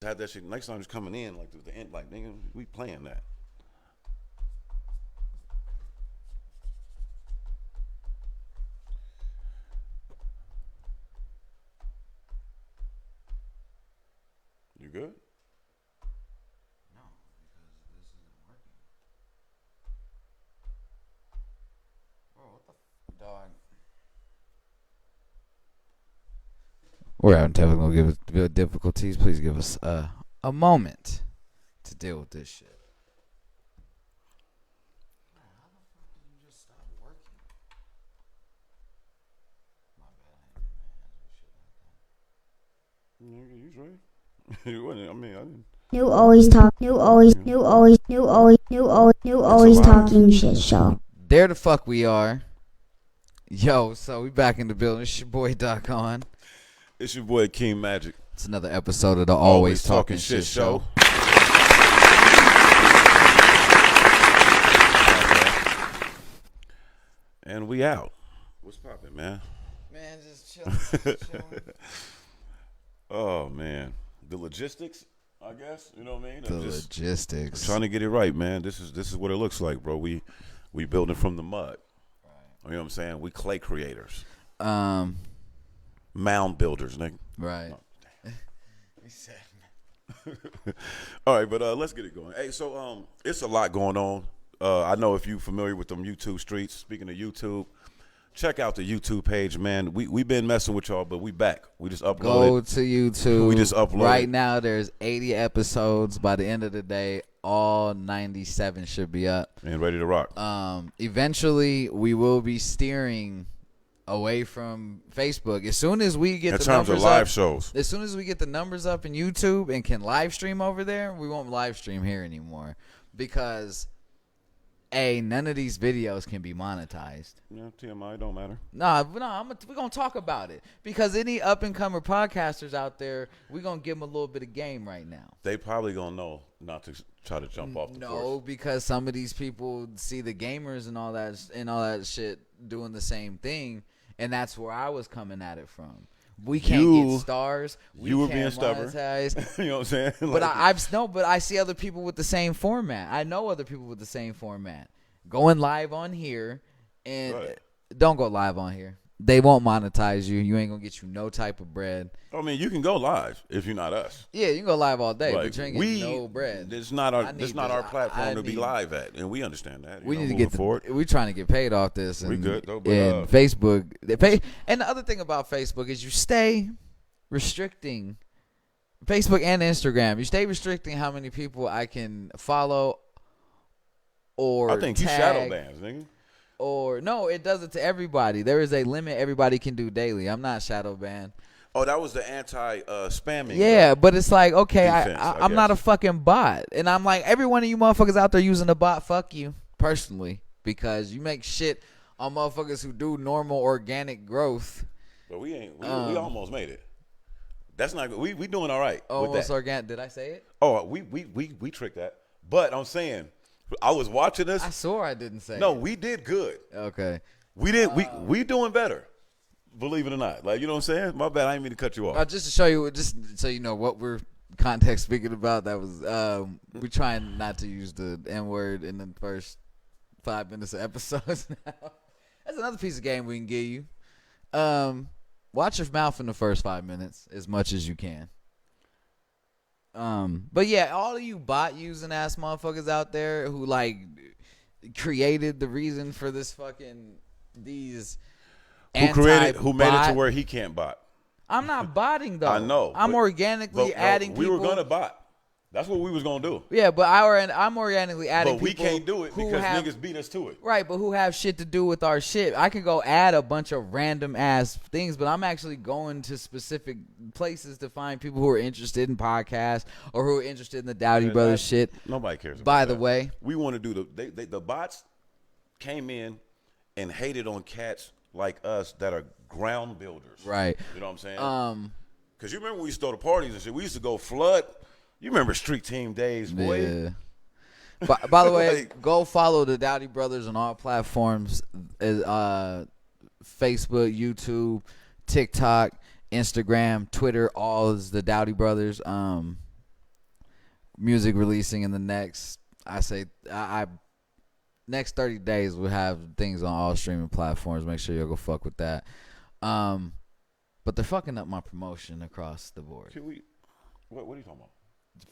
had that shit. Next time it's coming in like the end, like nigga, we playing that. You good? No, because this isn't working. Bro, what the dog? We're having technical difficulties. Please give us a moment to deal with this shit. Man, how the fuck did you just stop working? My bad, I ain't been mad or shit like that. Nigga, you straight? You wasn't. I mean, I didn't. New always talking shit show. There the fuck we are. Yo, so we back in the building. It's your boy Talkin. It's your boy King Magic. It's another episode of the Always Talking Shit Show. And we out. What's poppin', man? Man, just chilling. Oh man, the logistics, I guess. You know what I mean? The logistics. Trying to get it right, man. This is what it looks like, bro. We building from the mud. Right. You know what I'm saying? We clay creators. Mound builders, nigga. Right. Oh, he said. All right, but let's get it going. Hey, so it's a lot going on. I know if you familiar with them YouTube streets. Speaking of YouTube, check out the YouTube page, man. We've been messing with y'all, but we back. We just uploaded. Go to YouTube. We just uploaded. Right now, there's 80 episodes. By the end of the day, all 97 should be up and ready to rock. Eventually, we will be steering away from Facebook as soon as we get in the terms numbers of live up, shows. As soon as we get the numbers up in YouTube and can live stream over there, we won't live stream here anymore because none of these videos can be monetized. Yeah, TMI don't matter. Nah, we're gonna talk about it because any up and coming podcasters out there, we're gonna give them a little bit of game right now. They probably gonna know not to try to jump off the course. No, because some of these people see the gamers and all that shit doing the same thing, and that's where I was coming at it from. We can't get stars. You were being stubborn. You know what I'm saying? But I see other people with the same format. I know other people with the same format going live on here, and don't go live on here. They won't monetize you. You ain't gonna get you no type of bread. I mean, you can go live if you're not us. Yeah, you can go live all day, but you ain't getting no bread. It's not our platform to be live at, and we understand that. We need to get we're trying to get paid off this. And, we good though. But, and Facebook, they pay. And the other thing about Facebook is you stay restricting Facebook and Instagram. You stay restricting how many people I can follow or I think tag. You shadow bans, nigga. Or no, it does it to everybody. There is a limit everybody can do daily. I'm not shadow banned. Oh, that was the anti-spamming. Yeah, but it's like, okay, defense, I'm not a fucking bot. And I'm like, every one of you motherfuckers out there using a bot, fuck you, personally. Because you make shit on motherfuckers who do normal organic growth. But we almost made it. That's not good. We doing all right. Almost organic. Did I say it? Oh, we tricked that. But I'm saying, I was watching this. I swore I didn't say it. No, we did good. Okay. We did. We doing better. Believe it or not. Like, you know what I'm saying? My bad. I didn't mean to cut you off. Just to show you, just so you know what we're context speaking about, that was, we're trying not to use the N-word in the first 5 minutes of episodes now. That's another piece of game we can give you. Watch your mouth in the first 5 minutes as much as you can. But yeah, all of you bot using ass motherfuckers out there who like created the reason for this fucking these who made it to where he can't bot. I'm not botting though. I know. I'm organically adding people. We were gonna bot. That's what we was gonna do. Yeah, but I'm organically adding people. But we can't do it because niggas beat us to it. Right, but who have shit to do with our shit. I can go add a bunch of random ass things, but I'm actually going to specific places to find people who are interested in podcasts or who are interested in the Dowdy Brothers shit. Nobody cares about By that. the way. We want to do the bots came in and hated on cats like us that are ground builders. Right. You know what I'm saying? Because you remember when we used to go to parties and shit, we used to go flood. You remember street team days, boy. Yeah. By the way, go follow the Dowdy Brothers on all platforms. Facebook, YouTube, TikTok, Instagram, Twitter, all is the Dowdy Brothers. music releasing in the next, I next 30 days we'll have things on all streaming platforms. Make sure you'll go fuck with that. But they're fucking up my promotion across the board. What are you talking about?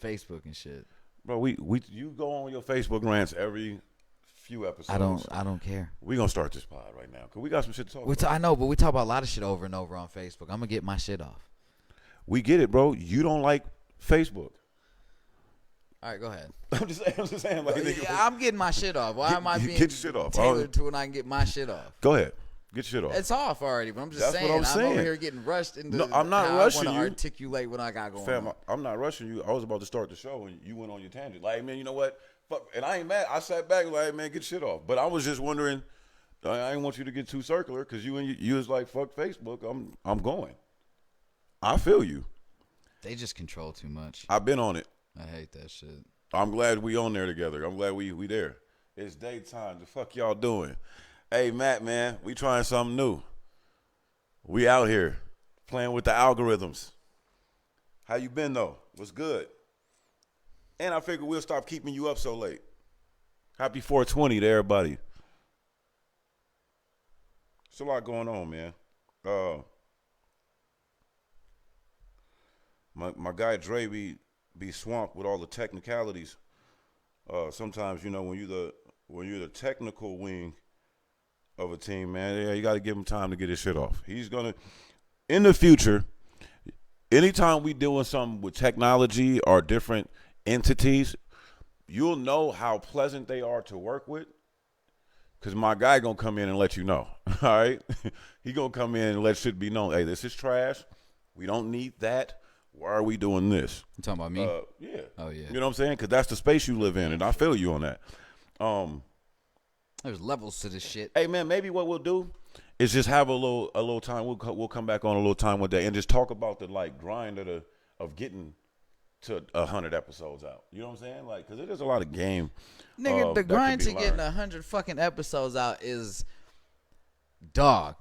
Facebook and shit. Bro, you go on your Facebook rants every few episodes. I don't care. We gonna start this pod right now because we got some shit to talk about. I know, but we talk about a lot of shit over and over on Facebook. I'm gonna get my shit off. We get it, bro. You don't like Facebook. All right, go ahead. I'm just saying. Like, I'm getting my shit off. Why am I being get your shit off. tailored to when I can get my shit off? Go ahead. Get your shit off. It's off already, but I'm just That's saying. what I'm saying. over here getting rushed into. No, I'm not how rushing I you. want to articulate what I got going Fam, on. I'm not rushing you. I was about to start the show and you went on your tangent. Like, man, you know what? Fuck. And I ain't mad. I sat back like, man, get shit off. But I was just wondering. I didn't want you to get too circular because you was like, fuck Facebook. I'm going. I feel you. They just control too much. I've been on it. I hate that shit. I'm glad we on there together. I'm glad we there. It's daytime. The fuck y'all doing? Hey, Matt, man, we trying something new. We out here playing with the algorithms. How you been, though? What's good? And I figured we'll stop keeping you up so late. Happy 420 to everybody. It's a lot going on, man. My guy Dre be swamped with all the technicalities. Sometimes, you know, when you're the technical wing of a team, man, yeah, you got to give him time to get his shit off. He's gonna, in the future, anytime we doing something with technology or different entities, you'll know how pleasant they are to work with. Cause my guy gonna come in and let you know. All right, he gonna come in and let shit be known. Hey, this is trash. We don't need that. Why are we doing this? You talking about me? Yeah. Oh yeah. You know what I'm saying? Because that's the space you live in, and I feel you on that. There's levels to this shit. Hey man, maybe what we'll do is just have a little time. We'll come back on a little time one day and just talk about the like grind of getting to 100 episodes out. You know what I'm saying? Like, because it is a lot of game. Nigga, the that grind could to be getting learned. 100 fucking episodes out is dog.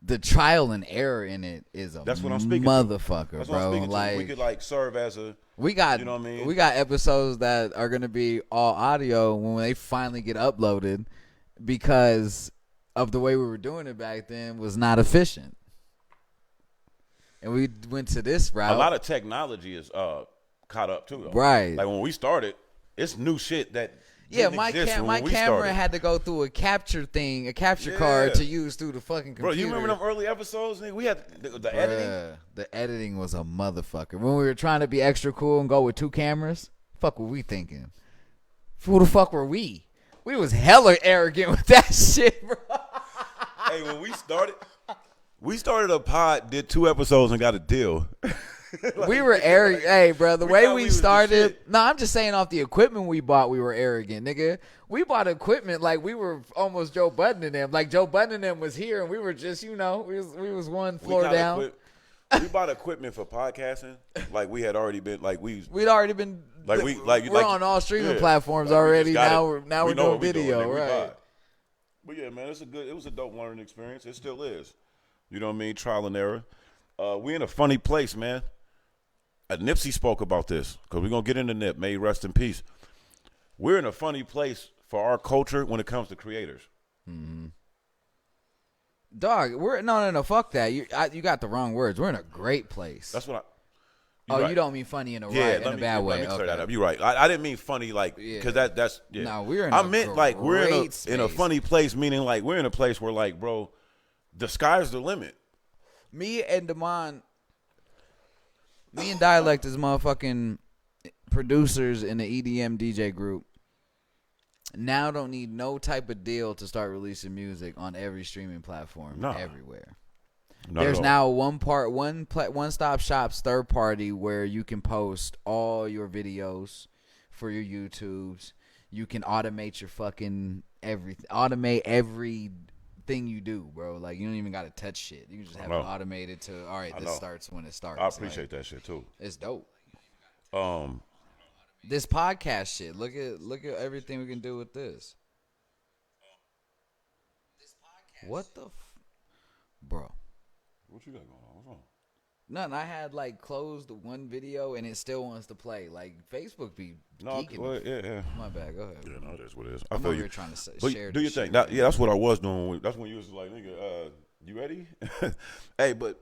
The trial and error in it is a That's what I'm speaking to. motherfucker, That's bro. what I'm speaking Like to. We could like serve as a. we got, you know what I mean? we got episodes that are gonna be all audio when they finally get uploaded, because of the way we were doing it back then was not efficient, and we went to this route. A lot of technology is caught up too, though. Right. Like when we started, it's new shit that. Yeah, didn't my exist when we camera started. had to go through a capture Yeah. card to use through the fucking computer. Bro, you remember them early episodes? Nigga? We had the editing. Bruh, the editing was a motherfucker. When we were trying to be extra cool and go with 2 cameras, fuck were we thinking? Who the fuck were we? We was hella arrogant with that shit, bro. Hey, when we started a pod, did 2 episodes and got a deal. We were arrogant. Hey, bro, the we way thought we we was the started. shit. No, I'm just saying off the equipment we bought, we were arrogant, nigga. We bought equipment like we were almost Joe Budden and them. Like Joe Budden and them was here, and we were just, we was one floor down. We bought equipment for podcasting. Like we had already been We'd already been we're on all streaming platforms Like, we already. just got Now it. we're We know doing what we video, nigga. We right? vibe. But yeah, man, it was a dope learning experience. It still is. You know what I mean? Trial and error. We in a funny place, man. Nipsey spoke about this because we're gonna get into Nip. May he rest in peace. We're in a funny place for our culture when it comes to creators. Mm-hmm. Dog, we're no. Fuck that. You got the wrong words. We're in a great place. That's what right. You don't mean funny in a bad way. Let me clear that Okay. up. You're right. I didn't mean funny like because that's yeah. No, we're in. I meant like we're in a space. funny place, meaning like we're in a place where like, bro, the sky's the limit. Me and Dialect is motherfucking producers in the EDM DJ group. Now don't need no type of deal to start releasing music on every streaming platform everywhere. There's now one-stop shops, third party, where you can post all your videos for your YouTubes. You can automate your fucking everything. Automate everything you do, bro. Like you don't even gotta touch shit. You can just have it automated to all right. This starts when it starts. I appreciate that shit too. It's dope. Um, This podcast shit. Look at everything we can do with this. What the, bro? what you got going on? What's wrong? None. I had like closed one video and it still wants to play. Like Facebook be No, geeking. well, yeah. My bad. Go ahead. Yeah, no, that's what it is. I I'm feel over you. here trying to But share do your this thing. shit, That, man. yeah, that's what I was doing. That's when you was like, nigga, you ready? Hey, but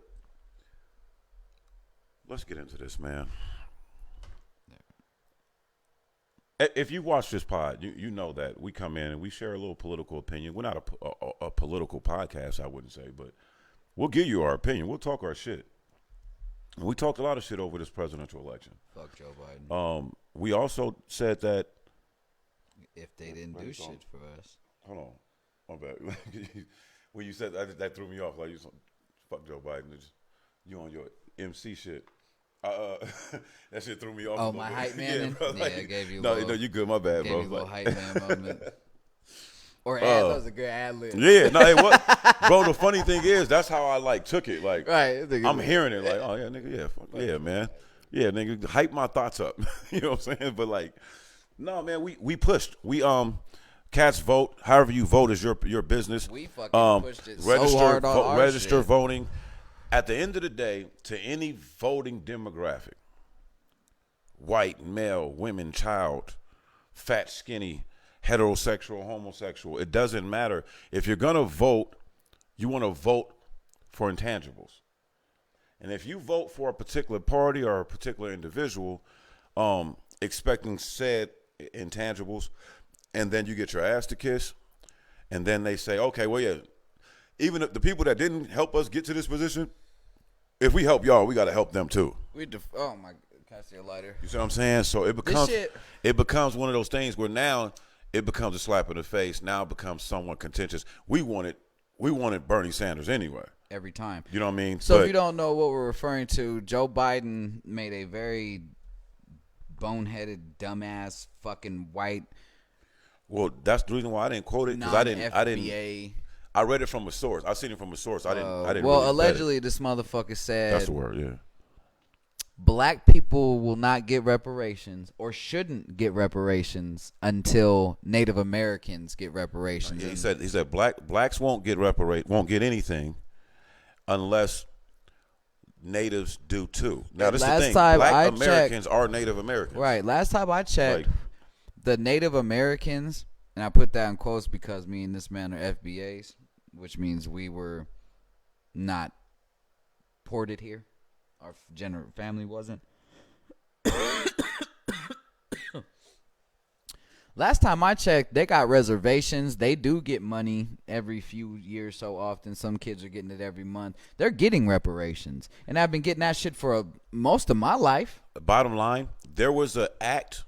let's get into this, man. If you watch this pod, you know that we come in and we share a little political opinion. We're not a political podcast, I wouldn't say, but we'll give you our opinion. We'll talk our shit. And we talked a lot of shit over this presidential election. Fuck Joe Biden. We also said that. If they didn't do shit for us. Hold on. My bad. When you said that threw me off. Like, fuck Joe Biden. You on your MC shit. That shit threw me off. Oh, my hype man. Yeah, bro, like, I gave you. No, you good. My bad, gave bro. you a little Like, hype man moment. Or that was a good ad lib. yeah, no, it was. Bro, the funny thing is, that's how I like took it. Like, Right. I'm hearing it. Like, oh yeah, nigga, yeah, fuck, yeah, man, yeah, nigga, hype my thoughts up. You know what I'm saying? But like, no, man, we pushed. We cats vote. However you vote is your business. We fucking pushed it so hard on our register shit. voting. At the end of the day, to any voting demographic, white, male, women, child, fat, skinny, heterosexual, homosexual, it doesn't matter. If you're going to vote, you want to vote for intangibles. And if you vote for a particular party or a particular individual, expecting said intangibles, and then you get your ass to kiss, and then they say, okay, well, yeah, even if the people that didn't help us get to this position, if we help y'all, we got to help them too. Oh my! Can I see a lighter? You see what I'm saying? So it becomes one of those things where now it becomes a slap in the face. Now it becomes somewhat contentious. We wanted Bernie Sanders anyway. Every time. You know what I mean? So if you don't know what we're referring to, Joe Biden made a very boneheaded, dumbass, fucking white. Well, that's the reason why I didn't quote it, because I didn't. FBA. I read it from a source. I seen it from a source. I didn't. Well, really allegedly, this motherfucker said that's the word. Yeah. black people will not get reparations or shouldn't get reparations until Native Americans get reparations. Yeah, he said blacks won't get anything unless natives do too. Now this is the thing. Black Americans are Native Americans. Right. Last time I checked, Like, the Native Americans, and I put that in quotes because me and this man are FBAs, which means we were not ported here. Our general family wasn't. Last time I checked, they got reservations. They do get money every few years so often. Some kids are getting it every month. They're getting reparations. And I've been getting that shit for most of my life. bottom line, there was an act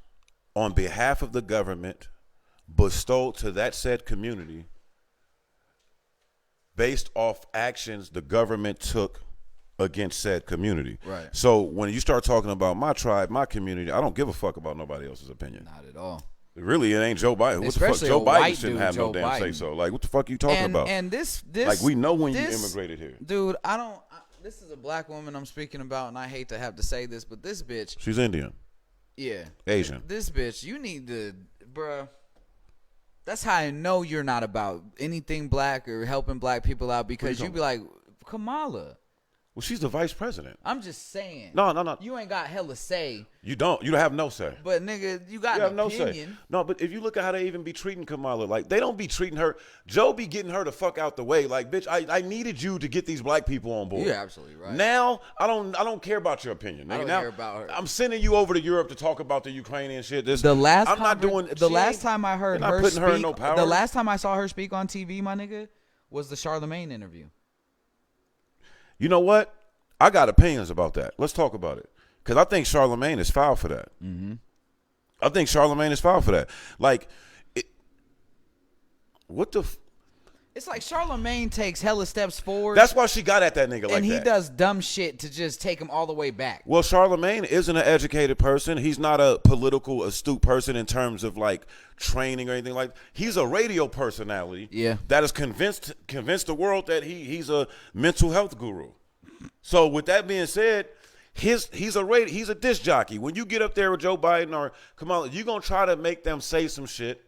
on behalf of the government bestowed to that said community based off actions the government took against said community. Right. So when you start talking about my tribe, my community, I don't give a fuck about nobody else's opinion. Not at all. Really, it ain't Joe Biden. What the fuck? Especially Joe a Biden white shouldn't dude, have no Joe damn say Biden. so. Like, what the fuck are you talking about? And this like, we know when you this- immigrated here. Dude, this is a black woman I'm speaking about, and I hate to have to say this, but this bitch, She's Indian. yeah. Asian. This bitch, you need to, bruh. That's how I know you're not about anything black or helping black people out, because you be like, Kamala. Well, she's the vice president. I'm just saying. No. You ain't got hella say. You don't. You don't have no say. But nigga, you got You have an no opinion. say. No, but if you look at how they even be treating Kamala, like, they don't be treating her. Joe be getting her the fuck out the way. Like, bitch, I needed you to get these black people on board. You're absolutely right. Now I don't care about your opinion. I don't now, care about her. I'm sending you over to Europe to talk about the Ukrainian shit. The last I'm not doing. the last time I heard not her putting speak, her in no power. the last time I saw her speak on TV, my nigga, was the Charlemagne interview. You know what? I got opinions about that. Let's talk about it. Because I think Charlemagne is foul for that. Mm-hmm. I think Charlemagne is foul for that. Like, what the... It's like Charlemagne takes hella steps forward. That's why she got at that nigga like that. And he does dumb shit to just take him all the way back. Well, Charlemagne isn't an educated person. He's not a political astute person in terms of like training or anything like that. He's a radio personality. Yeah. That has convinced the world that he's a mental health guru. So with that being said, he's a disc jockey. When you get up there with Joe Biden or Kamala, you're gonna try to make them say some shit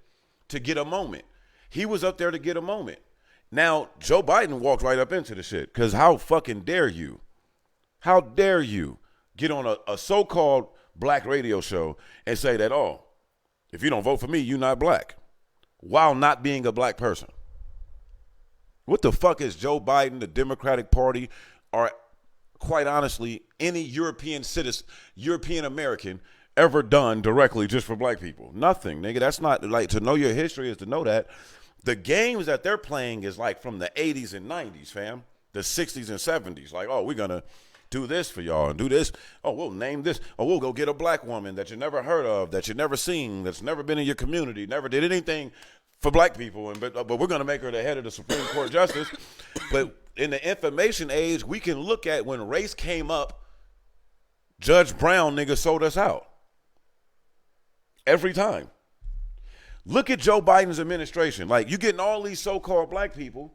to get a moment. He was up there to get a moment. Now, Joe Biden walked right up into the shit, because how fucking dare you? How dare you get on a so-called black radio show and say that, oh, if you don't vote for me, you're not black, while not being a black person? What the fuck is Joe Biden, the Democratic Party, or quite honestly, any European citizen, European American ever done directly just for black people? Nothing, nigga. That's not, like, to know your history is to know that. The games that they're playing is like from the 80s and 90s, fam. The 60s and 70s. Like, oh, we're going to do this for y'all and do this. Oh, we'll name this. Oh, we'll go get a black woman that you never heard of, that you never seen, that's never been in your community, never did anything for black people, but we're going to make her the head of the Supreme Court Justice. But in the information age, we can look at when race came up, Judge Brown, nigga, sold us out. Every time. Look at Joe Biden's administration. Like, you getting all these so-called black people.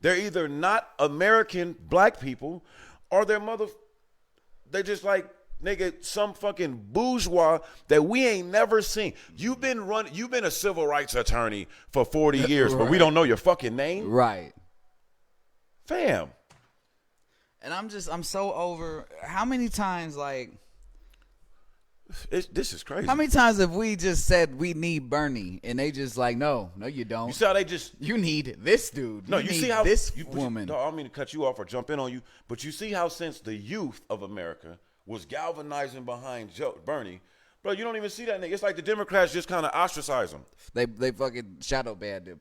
They're either not American black people or they're just like, nigga, some fucking bourgeois that we ain't never seen. You've been a civil rights attorney for 40 years, but we don't know your fucking name? Right. Fam. And I'm so over, how many times, like, this is crazy. how many times have we just said we need Bernie and they just like, no, you don't. You see how they just... You need this dude. No, you need see how... this woman. I don't mean to cut you off or jump in on you, but you see how since the youth of America was galvanizing behind Bernie, bro, you don't even see that nigga. It's like the Democrats just kind of ostracize him. They fucking shadow banned him.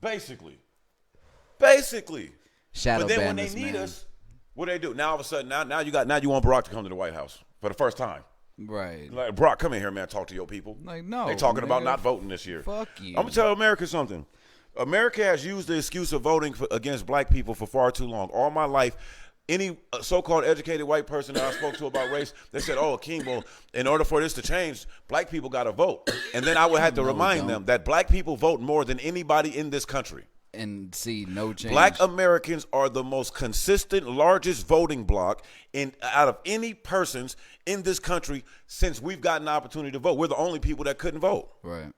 Basically. Shadow But then when banned they this need man. us, what they do? Now all of a sudden, now you want Barack to come to the White House for the first time. Right. Like, Barack, come in here, man, talk to your people. Like, no. They talking about nigga, not voting this year. Fuck you. I'm going to tell America something. America has used the excuse of voting against black people for far too long. All my life, any so-called educated white person that I spoke to about race, they said, oh, Akeem, well, in order for this to change, black people got to vote. And then I would have to remind them that black people vote more than anybody in this country. And see no change. Black Americans are the most consistent, largest voting bloc out of any persons in this country since we've gotten the opportunity to vote. We're the only people that couldn't vote. Right.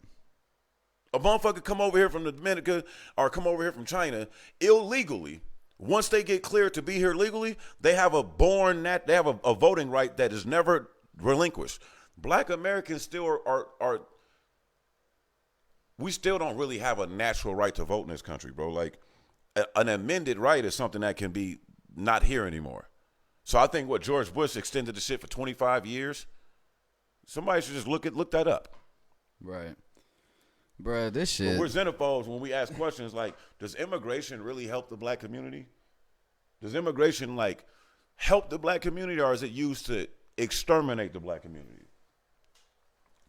A motherfucker come over here from the Dominica or come over here from China illegally. Once they get cleared to be here legally, they have a voting right that is never relinquished. Black Americans still are we still don't really have a natural right to vote in this country, bro. Like, an amended right is something that can be not here anymore. So I think what George Bush extended the shit for 25 years, somebody should just look that up. Right. Bruh, this shit. But we're xenophobes when we ask questions like, does immigration really help the black community? Does immigration, like, help the black community, or is it used to exterminate the black community?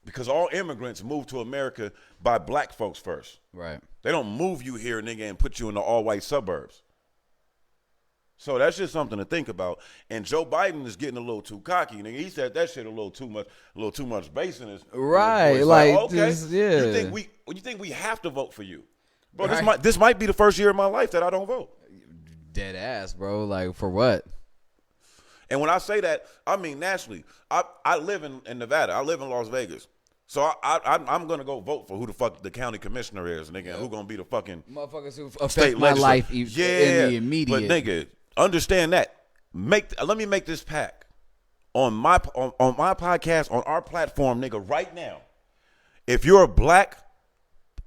Because all immigrants move to America by black folks first. Right. They don't move you here, nigga, and put you in the all-white suburbs. So that's just something to think about. And Joe Biden is getting a little too cocky, nigga. He said that shit a little too much bass in his Right. voice. Like, okay. just, yeah. You think we have to vote for you? Bro, Right. this might be the first year of my life that I don't vote. Dead ass, bro. Like, for what? And when I say that, I mean nationally. I live in Nevada. I live in Las Vegas. So I'm going to go vote for who the fuck the county commissioner is, nigga, and who going to be the fucking Motherfuckers who affect state my legislature. life Yeah, in the immediate. but nigga, understand that. Let me make this pact on my podcast, on our platform, nigga, right now. If you're a black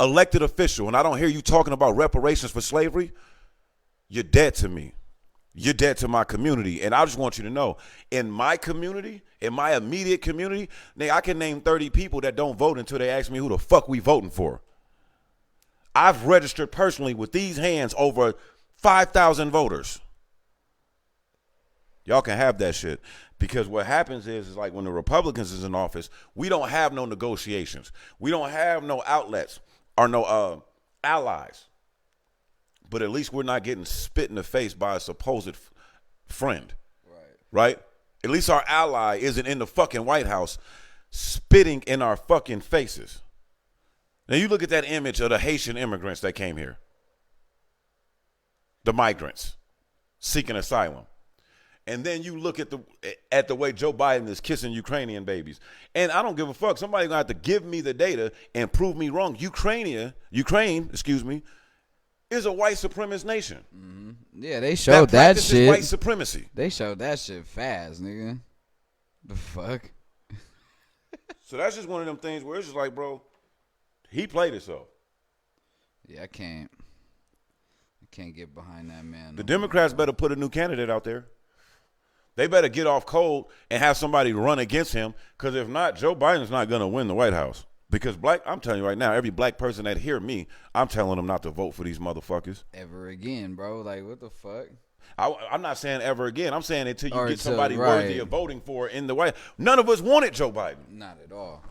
elected official and I don't hear you talking about reparations for slavery, you're dead to me. You're dead to my community. And I just want you to know, in my community, in my immediate community, nigga, I can name 30 people that don't vote until they ask me who the fuck we voting for. I've registered personally with these hands over 5,000 voters. Y'all can have that shit. Because what happens is like when the Republicans is in office, we don't have no negotiations. We don't have no outlets or no allies. But at least we're not getting spit in the face by a supposed friend. Right? At least our ally isn't in the fucking White House spitting in our fucking faces. Now you look at that image of the Haitian immigrants that came here. The migrants seeking asylum. And then you look at the way Joe Biden is kissing Ukrainian babies. And I don't give a fuck. Somebody's going to have to give me the data and prove me wrong. Ukraine, is a white supremacist nation. Mm-hmm. Yeah, they showed that practices shit. white supremacy. They showed that shit fast, nigga. The fuck? So that's just one of them things where it's just like, bro, he played it so. Yeah, I can't get behind that man. The Democrats better put a new candidate out there. They better get off cold and have somebody run against him, because if not, Joe Biden's not going to win the White House. Because I'm telling you right now, every black person that hear me, I'm telling them not to vote for these motherfuckers. Ever again, bro. Like, what the fuck? I'm not saying ever again. I'm saying until you Or get somebody right. worthy of voting for in the White House. None of us wanted Joe Biden. Not at all.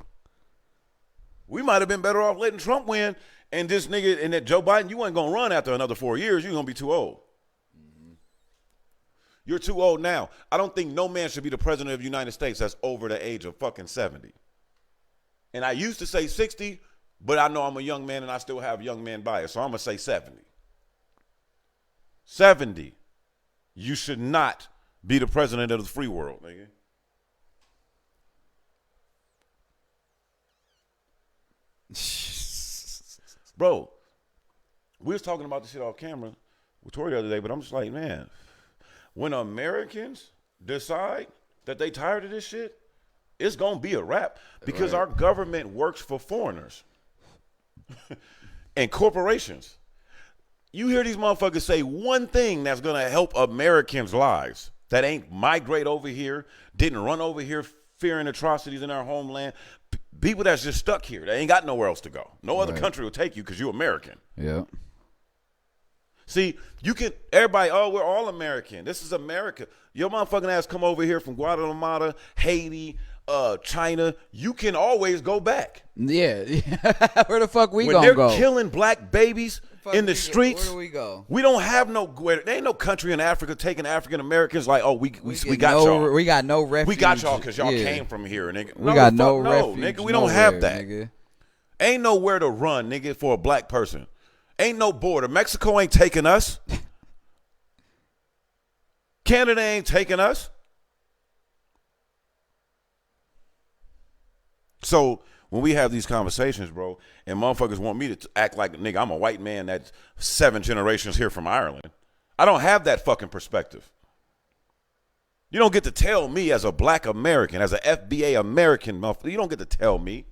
We might have been better off letting Trump win, and this nigga and that Joe Biden, you ain't going to run after another 4 years. You're going to be too old. You're too old now. I don't think no man should be the president of the United States that's over the age of fucking 70. And I used to say 60, but I know I'm a young man and I still have young man bias, so I'm going to say 70. 70. You should not be the president of the free world, nigga. Bro, we was talking about this shit off camera with Tori the other day, but I'm just like, man, when Americans decide that they tired of this shit, it's going to be a wrap, because our government works for foreigners and corporations. You hear these motherfuckers say one thing that's going to help Americans' lives that ain't migrate over here, didn't run over here fearing atrocities in our homeland. People that's just stuck here. They ain't got nowhere else to go. No other country will take you because you're American. Yeah. See, you can, everybody, oh, we're all American. This is America. Your motherfucking ass come over here from Guatemala, Haiti, China. You can always go back. Yeah. Where the fuck we when gonna they're go? killing black babies in the streets, where do we go? We don't have there ain't no country in Africa taking African Americans like, oh, we got no, y'all. We got no refuge. We got y'all because y'all came from here, nigga. We got no refuge. Nigga, we don't have that. Nigga. Ain't nowhere to run, nigga, for a black person. Ain't no border. Mexico ain't taking us. Canada ain't taking us. So when we have these conversations, bro, and motherfuckers want me to act like, nigga, I'm a white man that's 7 generations here from Ireland. I don't have that fucking perspective. You don't get to tell me as a black American, as an FBA American, motherfucker, you don't get to tell me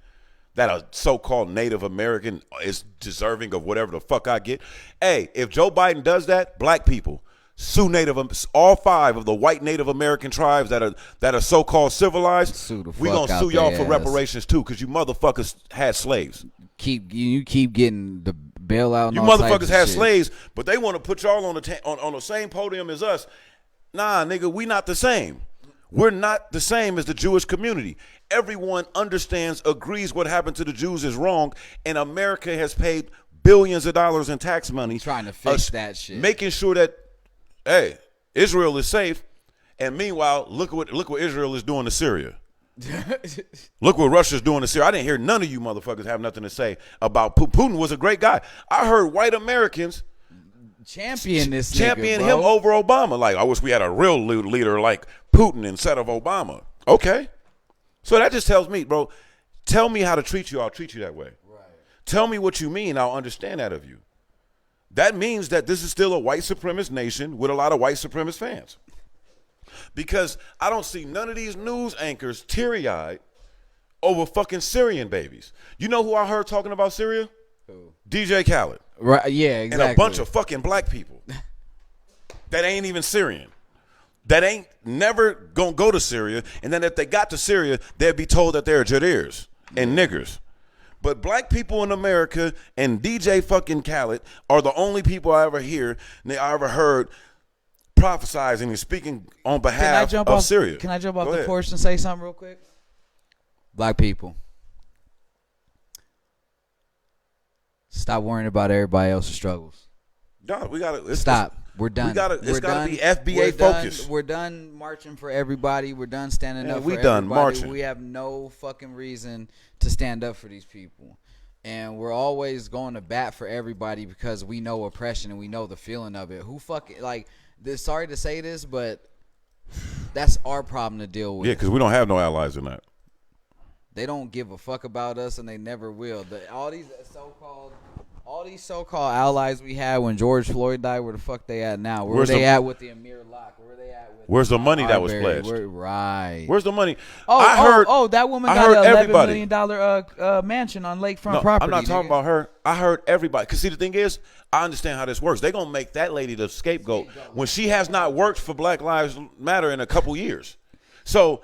that a so-called Native American is deserving of whatever the fuck I get. Hey, if Joe Biden does that, black people, sue all 5 of the white Native American tribes that are so-called civilized. We gonna sue y'all for reparations too, because you motherfuckers had slaves. You keep getting the bailout. You motherfuckers had slaves, but they want to put y'all on the same podium as us. Nah, nigga, we not the same. We're not the same as the Jewish community. Everyone understands, agrees what happened to the Jews is wrong, and America has paid billions of dollars in tax money trying to fix that shit, making sure that, hey, Israel is safe. And meanwhile, look what Israel is doing to Syria. Look what Russia's doing to Syria. I didn't hear none of you motherfuckers have nothing to say about Putin. Was a great guy. I heard white Americans champion him over Obama. Like, I wish we had a real leader like Putin instead of Obama. Okay. So that just tells me, bro, tell me how to treat you, I'll treat you that way. Right. Tell me what you mean, I'll understand that of you. That means that this is still a white supremacist nation with a lot of white supremacist fans. Because I don't see none of these news anchors teary-eyed over fucking Syrian babies. You know who I heard talking about Syria? Who? DJ Khaled. Right, yeah, exactly. And a bunch of fucking black people that ain't even Syrian. That ain't never gonna go to Syria, and then if they got to Syria, they'd be told that they're Jadirs and niggers. But black people in America and DJ fucking Khaled are the only people I ever heard prophesizing and speaking on behalf of Syria. Can I jump off the porch and say something real quick? Black people, stop worrying about everybody else's struggles. No, we gotta stop. We're done. It's gotta be FBA focused. We're done marching for everybody. We're done standing up for everybody. We done marching. We have no fucking reason to stand up for these people. And we're always going to bat for everybody because we know oppression and we know the feeling of it. Who fucking, like, sorry to say this, but that's our problem to deal with. Yeah, because we don't have no allies in that. They don't give a fuck about us and they never will. All these All these so-called allies we had when George Floyd died, where the fuck they at now? Where Where's were they the- at with the Amir Locke? Where were they at with? Where's the money that was Arbery? pledged? Right. Where's the money? Oh, I heard. that woman I got heard an $11 everybody. million mansion on lakefront No, property. I'm not talking nigga. about her. I heard everybody. Because, see, the thing is, I understand how this works. They're going to make that lady the scapegoat when she has not worked for Black Lives Matter in a couple years. So,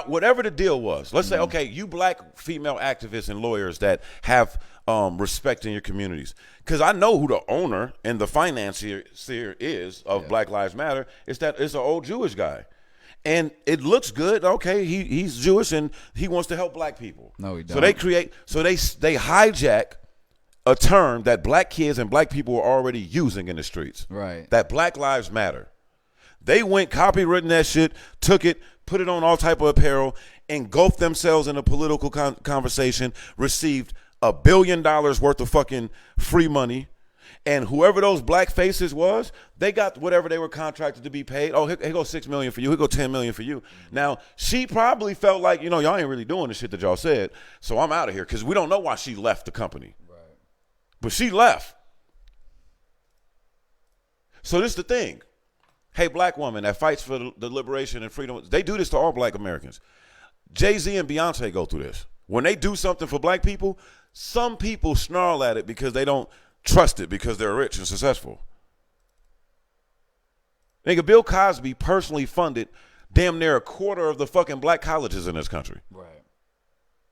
whatever the deal was, let's say, okay, you black female activists and lawyers that have respect in your communities. Because I know who the owner and the financier is of Black Lives Matter. It's an old Jewish guy. And it looks good. Okay, he's Jewish and he wants to help black people. No, he don't. So they hijack a term that black kids and black people were already using in the streets. Right. That Black Lives Matter. They went copywritten that shit, took it, put it on all type of apparel, engulfed themselves in a political conversation, received $1 billion worth of fucking free money. And whoever those black faces was, they got whatever they were contracted to be paid. Oh, here goes $6 million for you. Here goes $10 million for you. Now, she probably felt like, y'all ain't really doing the shit that y'all said, so I'm out of here. Because we don't know why she left the company. Right. But she left. So this is the thing. Hey, black woman that fights for the liberation and freedom, they do this to all black Americans. Jay-Z and Beyonce go through this. When they do something for black people, some people snarl at it because they don't trust it because they're rich and successful. Nigga, Bill Cosby personally funded damn near a quarter of the fucking black colleges in this country. Right.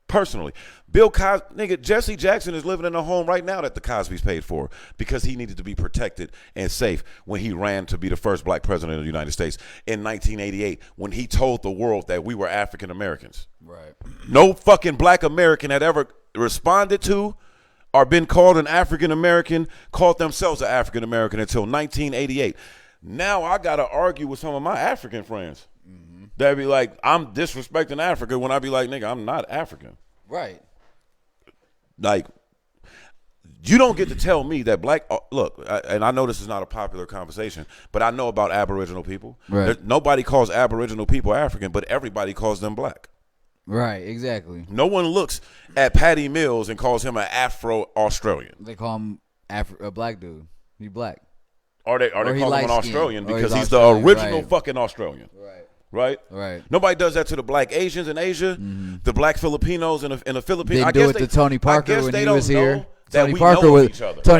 Personally. Bill Cosby, nigga, Jesse Jackson is living in a home right now that the Cosbys paid for because he needed to be protected and safe when he ran to be the first black president of the United States in 1988 when he told the world that we were African Americans. Right. No fucking black American had ever responded to or been called an African American, called themselves an African American until 1988. Now I got to argue with some of my African friends. They'd be like, I'm disrespecting Africa when I be like, nigga, I'm not African. Right. Like, you don't get to tell me that and I know this is not a popular conversation, but I know about Aboriginal people. Right. Nobody calls Aboriginal people African, but everybody calls them black. Right, exactly. No one looks at Patty Mills and calls him an Afro-Australian. They call him a black dude. He black. Or they call him an light-skinned. Australian Or because he's he's the Australian, original right. fucking Australian. Right. Right? Right. Nobody does that to the black Asians in Asia, the black Filipinos in the Philippines. Didn't do it to Tony Parker when he was here. Tony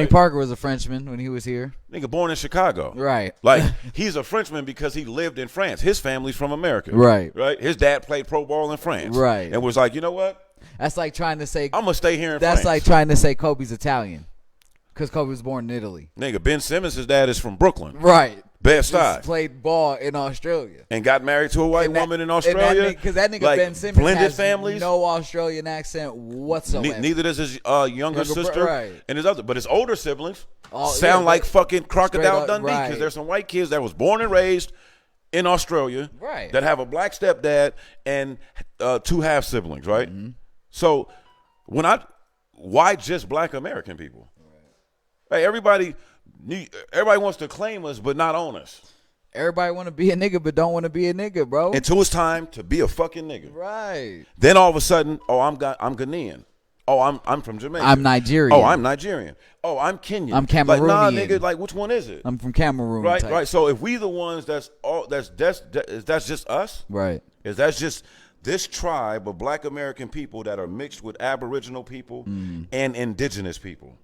Parker was a Frenchman when he was here. Nigga born in Chicago. Right. Like, he's a Frenchman because he lived in France. His family's from America. Right. Right? His dad played pro ball in France. Right. And was like, you know what? That's like trying to say I'm going to stay here in that's France. like trying to say Kobe's Italian. Because Kobe was born in Italy. Nigga, Ben Simmons' his dad is from Brooklyn. Right. Best Just side. played ball in Australia. And got married to a white woman in Australia. Because that nigga like, Ben Simmons blended has families. no Australian accent whatsoever. Neither does his younger sister right. and his other. But his older siblings Oh, sound yeah, like but fucking Crocodile up, Dundee because right. there's some white kids that was born and raised in Australia Right. that have a black stepdad and 2 half siblings, right? Mm-hmm. So why just black American people? Right. Hey, everybody wants to claim us but not own us. Everybody want to be a nigga but don't want to be a nigga, bro. Until it's time to be a fucking nigga. Right. Then all of a sudden, I'm Ghanaian. Oh, I'm from Jamaica. I'm Nigerian. Oh, I'm Nigerian. Oh, I'm Kenyan. I'm Cameroonian. Like, nah, nigga, like which one is it? I'm from Cameroon. Right, type. right. So if we the ones that's just us? Right. Is that just this tribe of black American people that are mixed with Aboriginal people and indigenous people?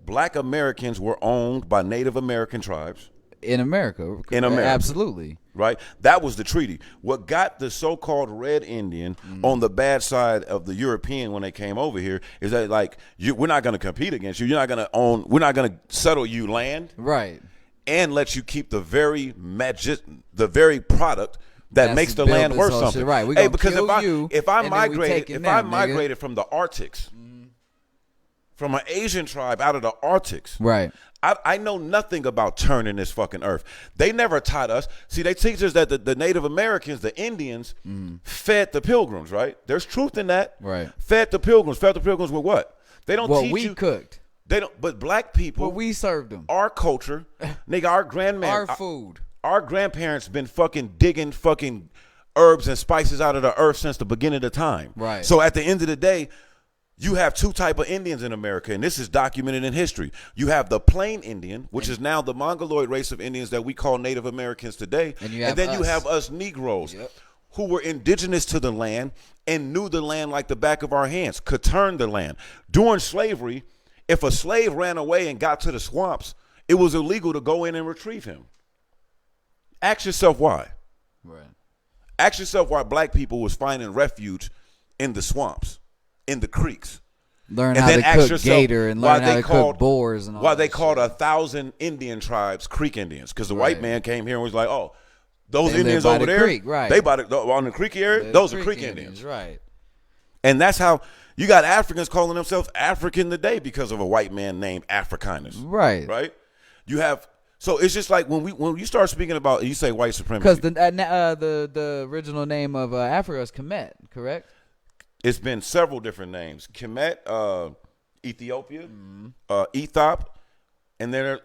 Black Americans were owned by Native American tribes. In America. In America. Absolutely. Right? That was the treaty. What got the so-called Red Indian on the bad side of the European when they came over here is that, like, we're not going to compete against you. You're not going to own, we're not going to settle you land. Right. And let you keep the very product that makes the land worth something. Shit. Right. Hey, because if I migrated from the Arctics, from an Asian tribe out of the Arctics, right. I know nothing about turning this fucking earth. They never taught us. See, they teach us that the Native Americans, the Indians, fed the Pilgrims, right? There's truth in that. Right. Fed the Pilgrims. Fed the Pilgrims with what? They don't teach you. We cooked. They don't. But black people. What we served them. Our culture, nigga, our food. Our grandparents been fucking digging fucking herbs and spices out of the earth since the beginning of time. Right. So at the end of the day, You have two type of Indians in America, and this is documented in history. You have the plain Indian, which is now the Mongoloid race of Indians that we call Native Americans today. And then you have us Negroes who were indigenous to the land and knew the land like the back of our hands, could turn the land. During slavery, if a slave ran away and got to the swamps, it was illegal to go in and retrieve him. Ask yourself why. Right. Ask yourself why black people was finding refuge in the swamps, in the creeks. Learn how to cook gator and learn how to cook boars and all why they called 1,000 Indian tribes Creek Indians, because the white man came here and was like, oh, those Indians over there, creek, right. they on the creeky area, those are Creek Indians. Right. And that's how you got Africans calling themselves African today because of a white man named Africanus. Right. Right? You have, so it's just like when you start speaking about, you say white supremacy. Because the original name of Africa is Kemet, correct? It's been several different names. Kemet, Ethiopia, Ethiop, and then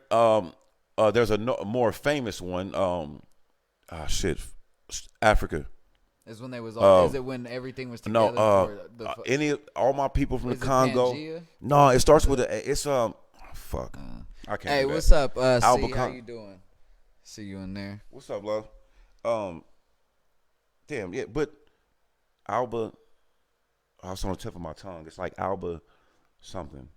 there's a more famous one. Africa. Is when they was all. Is it when everything was together? No, all my people from the Congo. Pangea? No, it starts with it's fuck. I can't. Hey, do that. what's up? C, how you doing? See you in there. What's up, love? Damn, yeah, but Alba. I was on the tip of my tongue. It's like Alba something.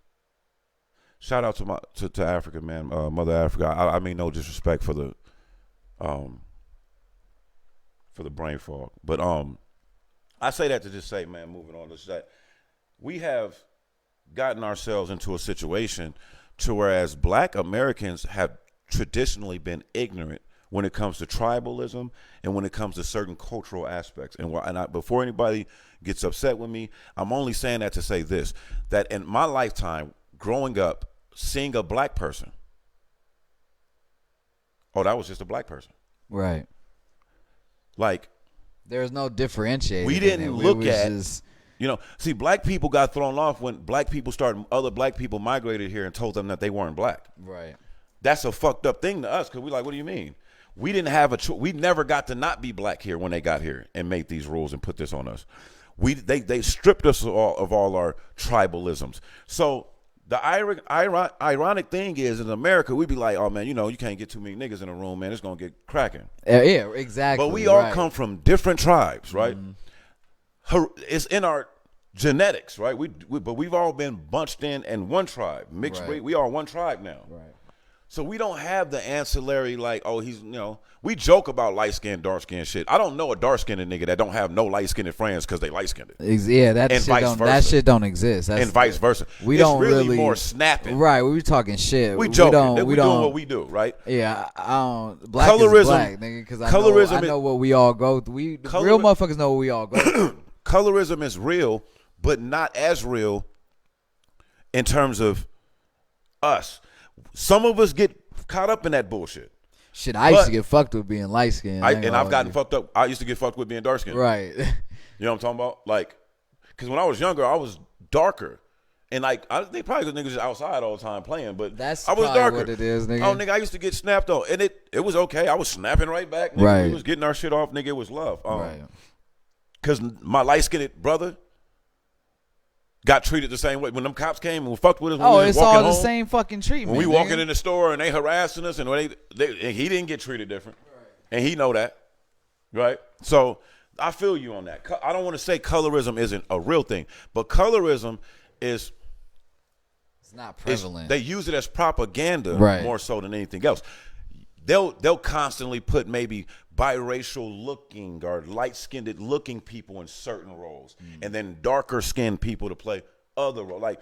Shout out to Africa, man, Mother Africa. I mean no disrespect for the brain fog, but I say that to just say, man, moving on, is that we have gotten ourselves into a situation to whereas black Americans have traditionally been ignorant when it comes to tribalism and when it comes to certain cultural aspects. Before anybody gets upset with me, I'm only saying that to say this, that in my lifetime, growing up, seeing a black person, oh, that was just a black person. Right. Like, there's no differentiator. We didn't look at, see, black people got thrown off when black people other black people migrated here and told them that they weren't black. Right. That's a fucked up thing to us because we're like, what do you mean? We didn't have we never got to not be black here when they got here and made these rules and put this on us. They stripped us of all our tribalisms. So the ironic thing is in America, we'd be like, oh man, you can't get too many niggas in a room, man. It's gonna get cracking. Yeah, exactly. But we all come from different tribes, right? Mm-hmm. It's in our genetics, right? But we've all been bunched in one tribe, mixed breed. We are one tribe now. Right. So we don't have the ancillary like, oh, he's, we joke about light-skinned, dark-skinned shit. I don't know a dark-skinned nigga that don't have no light-skinned friends because they light-skinned. Yeah, that shit don't exist. And vice versa. We don't really more snapping. Right, we talking shit. We joking. We doing what we do, right? Yeah, black colorism, is black, nigga, because I know what we all go through. Real motherfuckers know what we all go through. Colorism is real, but not as real in terms of us. Some of us get caught up in that bullshit. Shit, I used to get fucked with being light skinned. I've gotten fucked up. I used to get fucked with being dark skinned. Right. You know what I'm talking about? Like, because when I was younger, I was darker. And like, they probably the niggas just outside all the time playing, but that's I was darker. What it is, nigga. Oh, nigga, I used to get snapped on. And it was okay. I was snapping right back. Nigga. Right. We was getting our shit off. Nigga, it was love. Right. Because my light skinned brother got treated the same way. When them cops came and fucked with us. When we it's all the same fucking treatment. When we walking in the store and they harassing us and he didn't get treated different. Right. And he know that. Right? So I feel you on that. I don't want to say colorism isn't a real thing, but colorism is. It's not prevalent. They use it as propaganda more so than anything else. They'll constantly put maybe biracial looking or light-skinned looking people in certain roles and then darker skinned people to play other roles. Like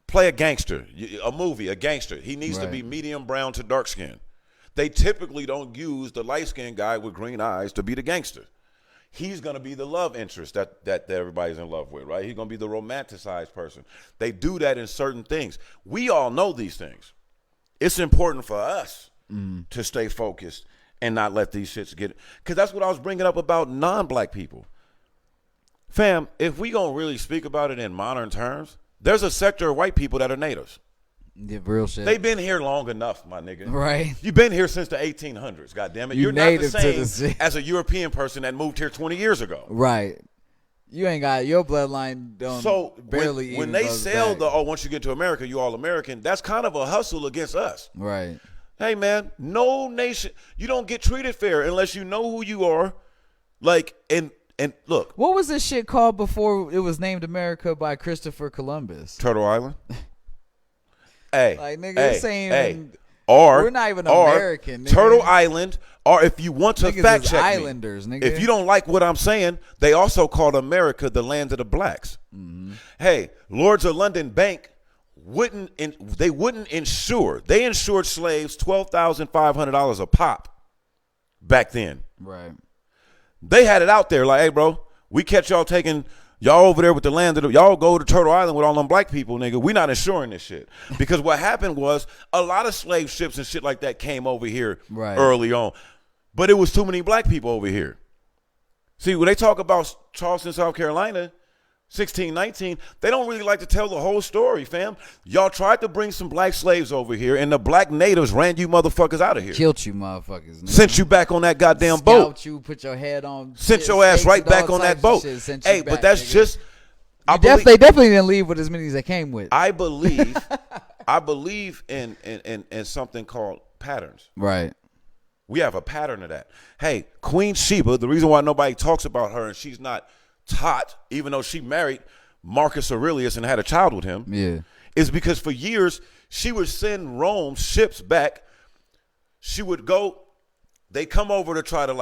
play a gangster, a gangster. He needs to be medium brown to dark skin. They typically don't use the light-skinned guy with green eyes to be the gangster. He's going to be the love interest that everybody's in love with, right? He's going to be the romanticized person. They do that in certain things. We all know these things. It's important for us to stay focused and not let these shits get, because that's what I was bringing up about non-black people. Fam, if we gonna really speak about it in modern terms, there's a sector of white people that are natives. Yeah, real shit. They've been here long enough, my nigga. Right. You've been here since the 1800s, goddammit. You're not the same as a European person that moved here 20 years ago. Right. You ain't got your bloodline. So barely. when even they goes sell back. once you get to America, you all American. That's kind of a hustle against us. Right. Hey man, no nation. You don't get treated fair unless you know who you are. Like and look, What was this shit called before it was named America by Christopher Columbus? Turtle Island. Hey, Like, nigga, hey, this ain't hey. even- Or we're not even or American, nigga. Turtle Island. Or if you want to Niggas fact is check islanders, me, nigga. if you don't like what I'm saying, they also called America the land of the blacks. Mm-hmm. Hey, Lords of London Bank wouldn't insure. They insured slaves $12,500 a pop back then. Right. They had it out there like, hey, bro, we catch y'all taking y'all over there with the land of y'all go to Turtle Island with all them black people, nigga. We not insuring this shit. Because what happened was a lot of slave ships and shit like that came over here early on. But it was too many black people over here. See, when they talk about Charleston, South Carolina, 1619, they don't really like to tell the whole story, fam. Y'all tried to bring some black slaves over here, and the black natives ran you motherfuckers out of here. Killed you motherfuckers. Nigga. Sent you back on that goddamn boat. Scout you, put your head on. Sent your ass right back on that boat. Hey, but that's nigga. just... They definitely didn't leave with as many as they came with. I believe in something called patterns. Right. We have a pattern of that. Hey, Queen Sheba, the reason why nobody talks about her and she's not taught, even though she married Marcus Aurelius and had a child with him, is because for years she would send Rome ships back. She would go, they come over to try to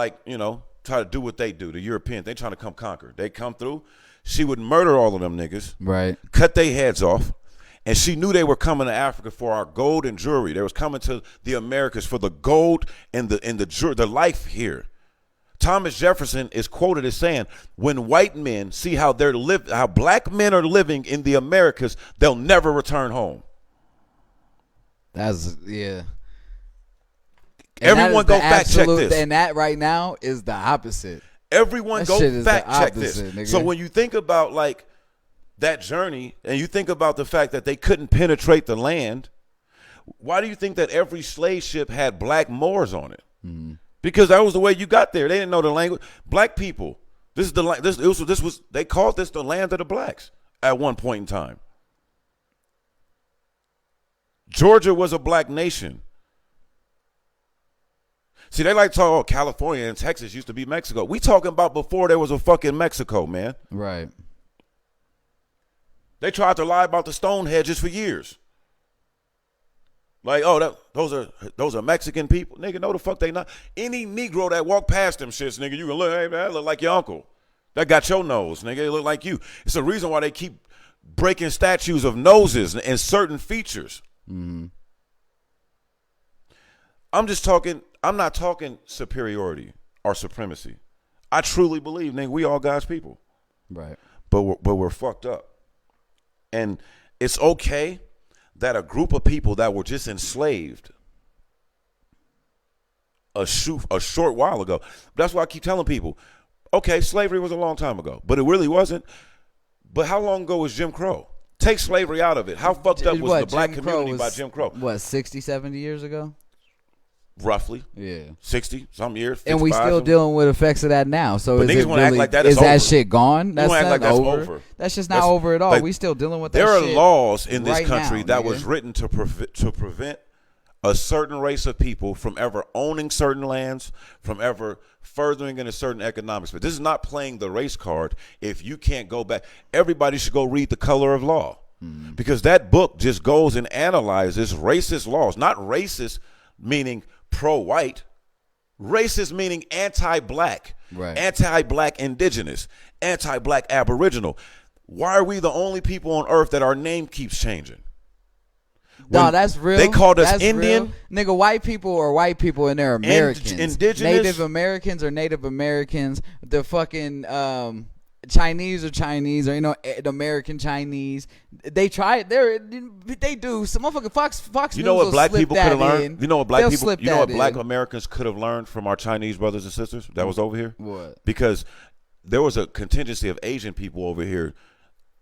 try to do what they do. The Europeans, they trying to come conquer. They come through. She would murder all of them niggas, right? Cut their heads off. And she knew they were coming to Africa for our gold and jewelry. They was coming to the Americas for the gold and the life here. Thomas Jefferson is quoted as saying, when white men see how black men are living in the Americas, they'll never return home. Everyone go fact check this. And that right now is the opposite. Everyone go fact check this. Nigga. So when you think about like that journey and you think about the fact that they couldn't penetrate the land, why do you think that every slave ship had black Moors on it? Mm-hmm. Because that was the way you got there. They didn't know the language. Black people. They called this the land of the blacks at one point in time. Georgia was a black nation. See, they like to talk, California and Texas used to be Mexico. We talking about before there was a fucking Mexico, man. Right. They tried to lie about the Stonehenges for years. Like, those are Mexican people. Nigga, no the fuck they not. Any Negro that walk past them shits, nigga, you can look, hey man, that look like your uncle. That got your nose, nigga. It look like you. It's the reason why they keep breaking statues of noses and certain features. Mm-hmm. I'm not talking superiority or supremacy. I truly believe, nigga, we all God's people. Right. But we're fucked up. And it's okay that a group of people that were just enslaved a short while ago. That's why I keep telling people, okay, slavery was a long time ago, but it really wasn't. But how long ago was Jim Crow? Take slavery out of it. How fucked up was the black community by Jim Crow? What, 60, 70 years ago? Roughly. Yeah. 60 some years. 55. And we still dealing with effects of that now. So but niggas want to act like that is that over. Shit gone? That's act not like that's over. That's just not over at all. Like, we still dealing with that shit. There are laws in this right country now, that nigga. was written to prevent a certain race of people from ever owning certain lands, from ever furthering into certain economics. But this is not playing the race card if you can't go back. Everybody should go read The Color of Law. Mm-hmm. Because that book just goes and analyzes racist laws. Not racist meaning pro-white. Racist meaning anti-black, right. Anti-black indigenous, anti-black aboriginal. Why are we the only people on earth that our name keeps changing? No, that's real. They called us that's Indian. Real. Nigga, white people are white people and they're Americans. Indigenous. Native Americans are Native Americans. The fucking Chinese are Chinese, or the American Chinese. They try it. They do. Some motherfucking Fox You know News what black people could have learned? You know what black people? You know what black Americans could have learned from our Chinese brothers and sisters that was over here? What? Because there was a contingency of Asian people over here,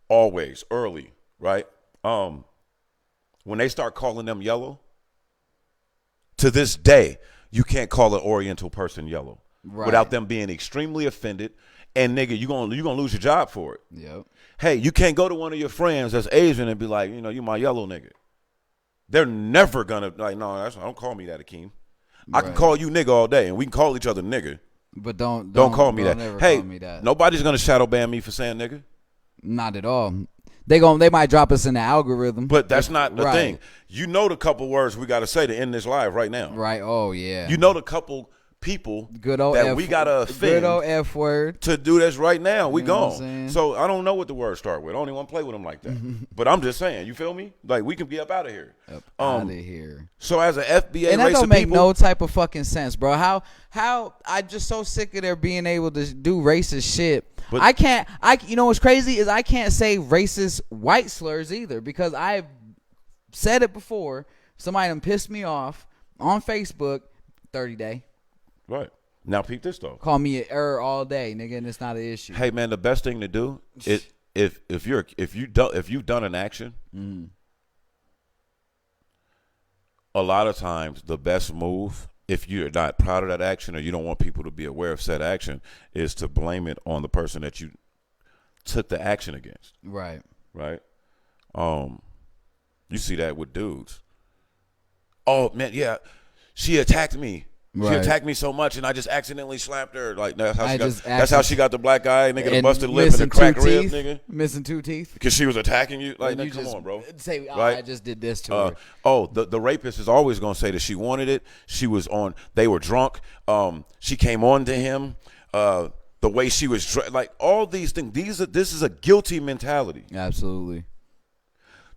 always early, right? When they start calling them yellow, to this day, you can't call an Oriental person yellow without them being extremely offended and nigga, you gonna lose your job for it. Yep. Hey, you can't go to one of your friends that's Asian and be like, you my yellow nigga. They're never gonna like, no, don't call me that, Akeem. I can call you nigga all day, and we can call each other nigga. But don't call me that. Ever Hey, call me that. nobody's gonna shadow ban me for saying nigga. Not at all. They might drop us in the algorithm. But that's not the thing. You know the couple words we got to say to end this live right now. Right. Oh yeah. You know the couple people good old that F, we gotta offend. Good old F word. To do this right now, we You know what I'm gone. saying? So I don't know what the words start with. I don't even want to play with them like that. But I'm just saying, you feel me? Like we can be up out of here. Out of here. So as an FBA and that race don't of make people, no type of fucking sense, bro. How I'm just so sick of their being able to do racist shit. But you know what's crazy is I can't say racist white slurs either because I've said it before. Somebody done pissed me off on Facebook. 30-day. right. Now peep this though. Call me an all day, nigga, and it's not an issue. Hey man, the best thing to do is if you've done an action, a lot of times the best move, if you're not proud of that action or you don't want people to be aware of said action, is to blame it on the person that you took the action against. Right. Right. You see that with dudes. Oh man, yeah, she attacked me. She attacked me so much, and I just accidentally slapped her. Like that's how she got the black eye, nigga, the busted lip, and the cracked rib, nigga. Missing 2 teeth because she was attacking you. Like, you come on, bro. Say, right? I just did this to her. The rapist is always gonna say that she wanted it. She was on. They were drunk. She came on to him. The way she was like all these things. This is a guilty mentality. Absolutely.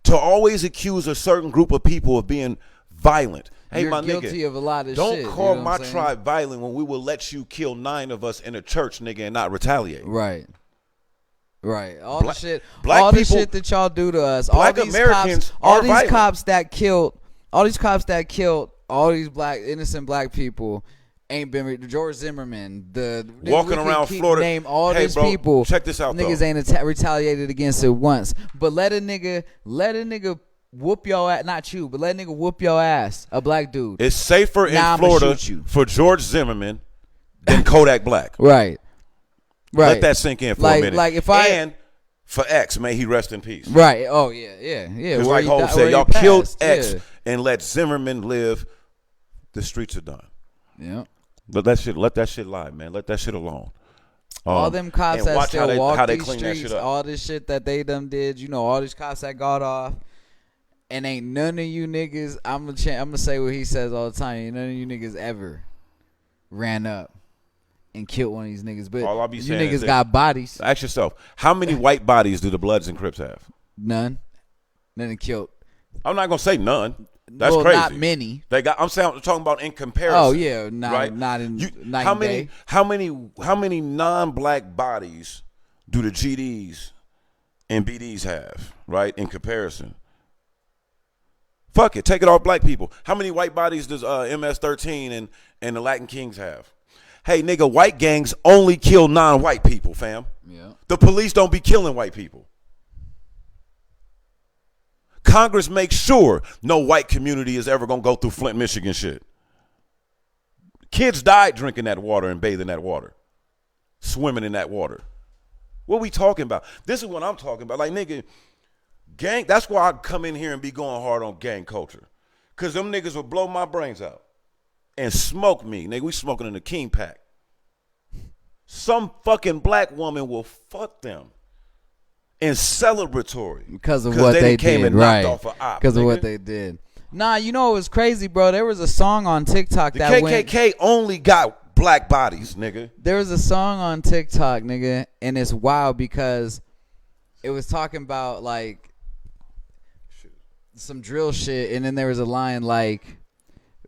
To always accuse a certain group of people of being violent. Hey, You're my guilty nigga, of a lot of don't shit. call You know my what I'm saying? tribe violent when we will let you kill 9 of us in a church, nigga, and not retaliate. Right. Right. All the shit. Black all the people, shit that y'all do to us. Black all these Americans cops, all are these violent. cops that killed. All these cops that killed all these innocent black people ain't been George Zimmerman. Walking around Florida. Name all hey, these bro, people. Check this out, niggas though. ain't retaliated against it once. But let a nigga whoop your ass. Not you, but let a nigga whoop your ass. A black dude. It's safer Now in I'ma Florida shoot you. for George Zimmerman than Kodak Black. Right. Let that sink in for a minute. Like and for X, may he rest in peace. Right. Oh yeah. Because like Hope said, y'all killed X and let Zimmerman live. The streets are done. Yeah. Let that shit lie, man. Let that shit alone. All them cops that still how walk they these clean that shit streets, up. all this shit that they done did, all these cops that got off, and ain't none of you niggas. I'm gonna say what he says all the time. Ain't none of you niggas ever ran up and killed one of these niggas. But All I'll be you saying is niggas got bodies. Ask yourself, how many white bodies do the Bloods and Crips have? None killed. I'm not gonna say none. That's well, crazy. not many. I'm talking about in comparison. Oh yeah, right? not in night how and many day. how many non-black bodies do the GDs and BDs have, right? In comparison. Fuck it, take it off black people. How many white bodies does MS-13 and the Latin Kings have? Hey, nigga, white gangs only kill non-white people, fam. Yeah. The police don't be killing white people. Congress makes sure no white community is ever going to go through Flint, Michigan shit. Kids died drinking that water and bathing that water, swimming in that water. What we talking about? This is what I'm talking about. Like, nigga, gang, that's why I come in here and be going hard on gang culture. Because them niggas will blow my brains out and smoke me. Nigga, we smoking in the King Pack. Some fucking black woman will fuck them. And celebratory because of what they came did, and right? Knocked off a op, because of nigga. what they did. Nah, you know it was crazy, bro. There was a song on TikTok The that KKK only got black bodies, nigga. There was a song on TikTok, nigga, and it's wild because it was talking about like some drill shit, and then there was a line like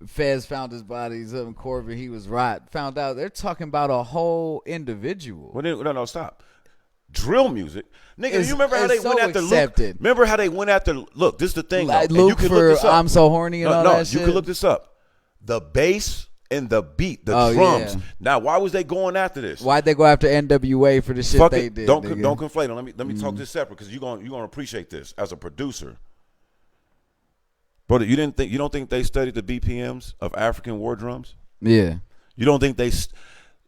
Fez found his body, something Corbin, he was right. Found out they're talking about a whole individual. Well, no, stop. Drill music, nigga. It's- You remember how they it's went so after accepted. Luke? Remember how they went after Look, this is the thing. Like though, and Luke you can for look this up. I'm So Horny and all that shit. You can look this up. The bass and the beat, the Oh, drums. yeah. Now, why was they going after this? Why'd they go after NWA for the shit Fuck they it. did? Don't nigga? conflate them. Let me talk this separate because you're gonna appreciate this as a producer. Brother, you don't think they studied the BPMs of African war drums? Yeah. You don't think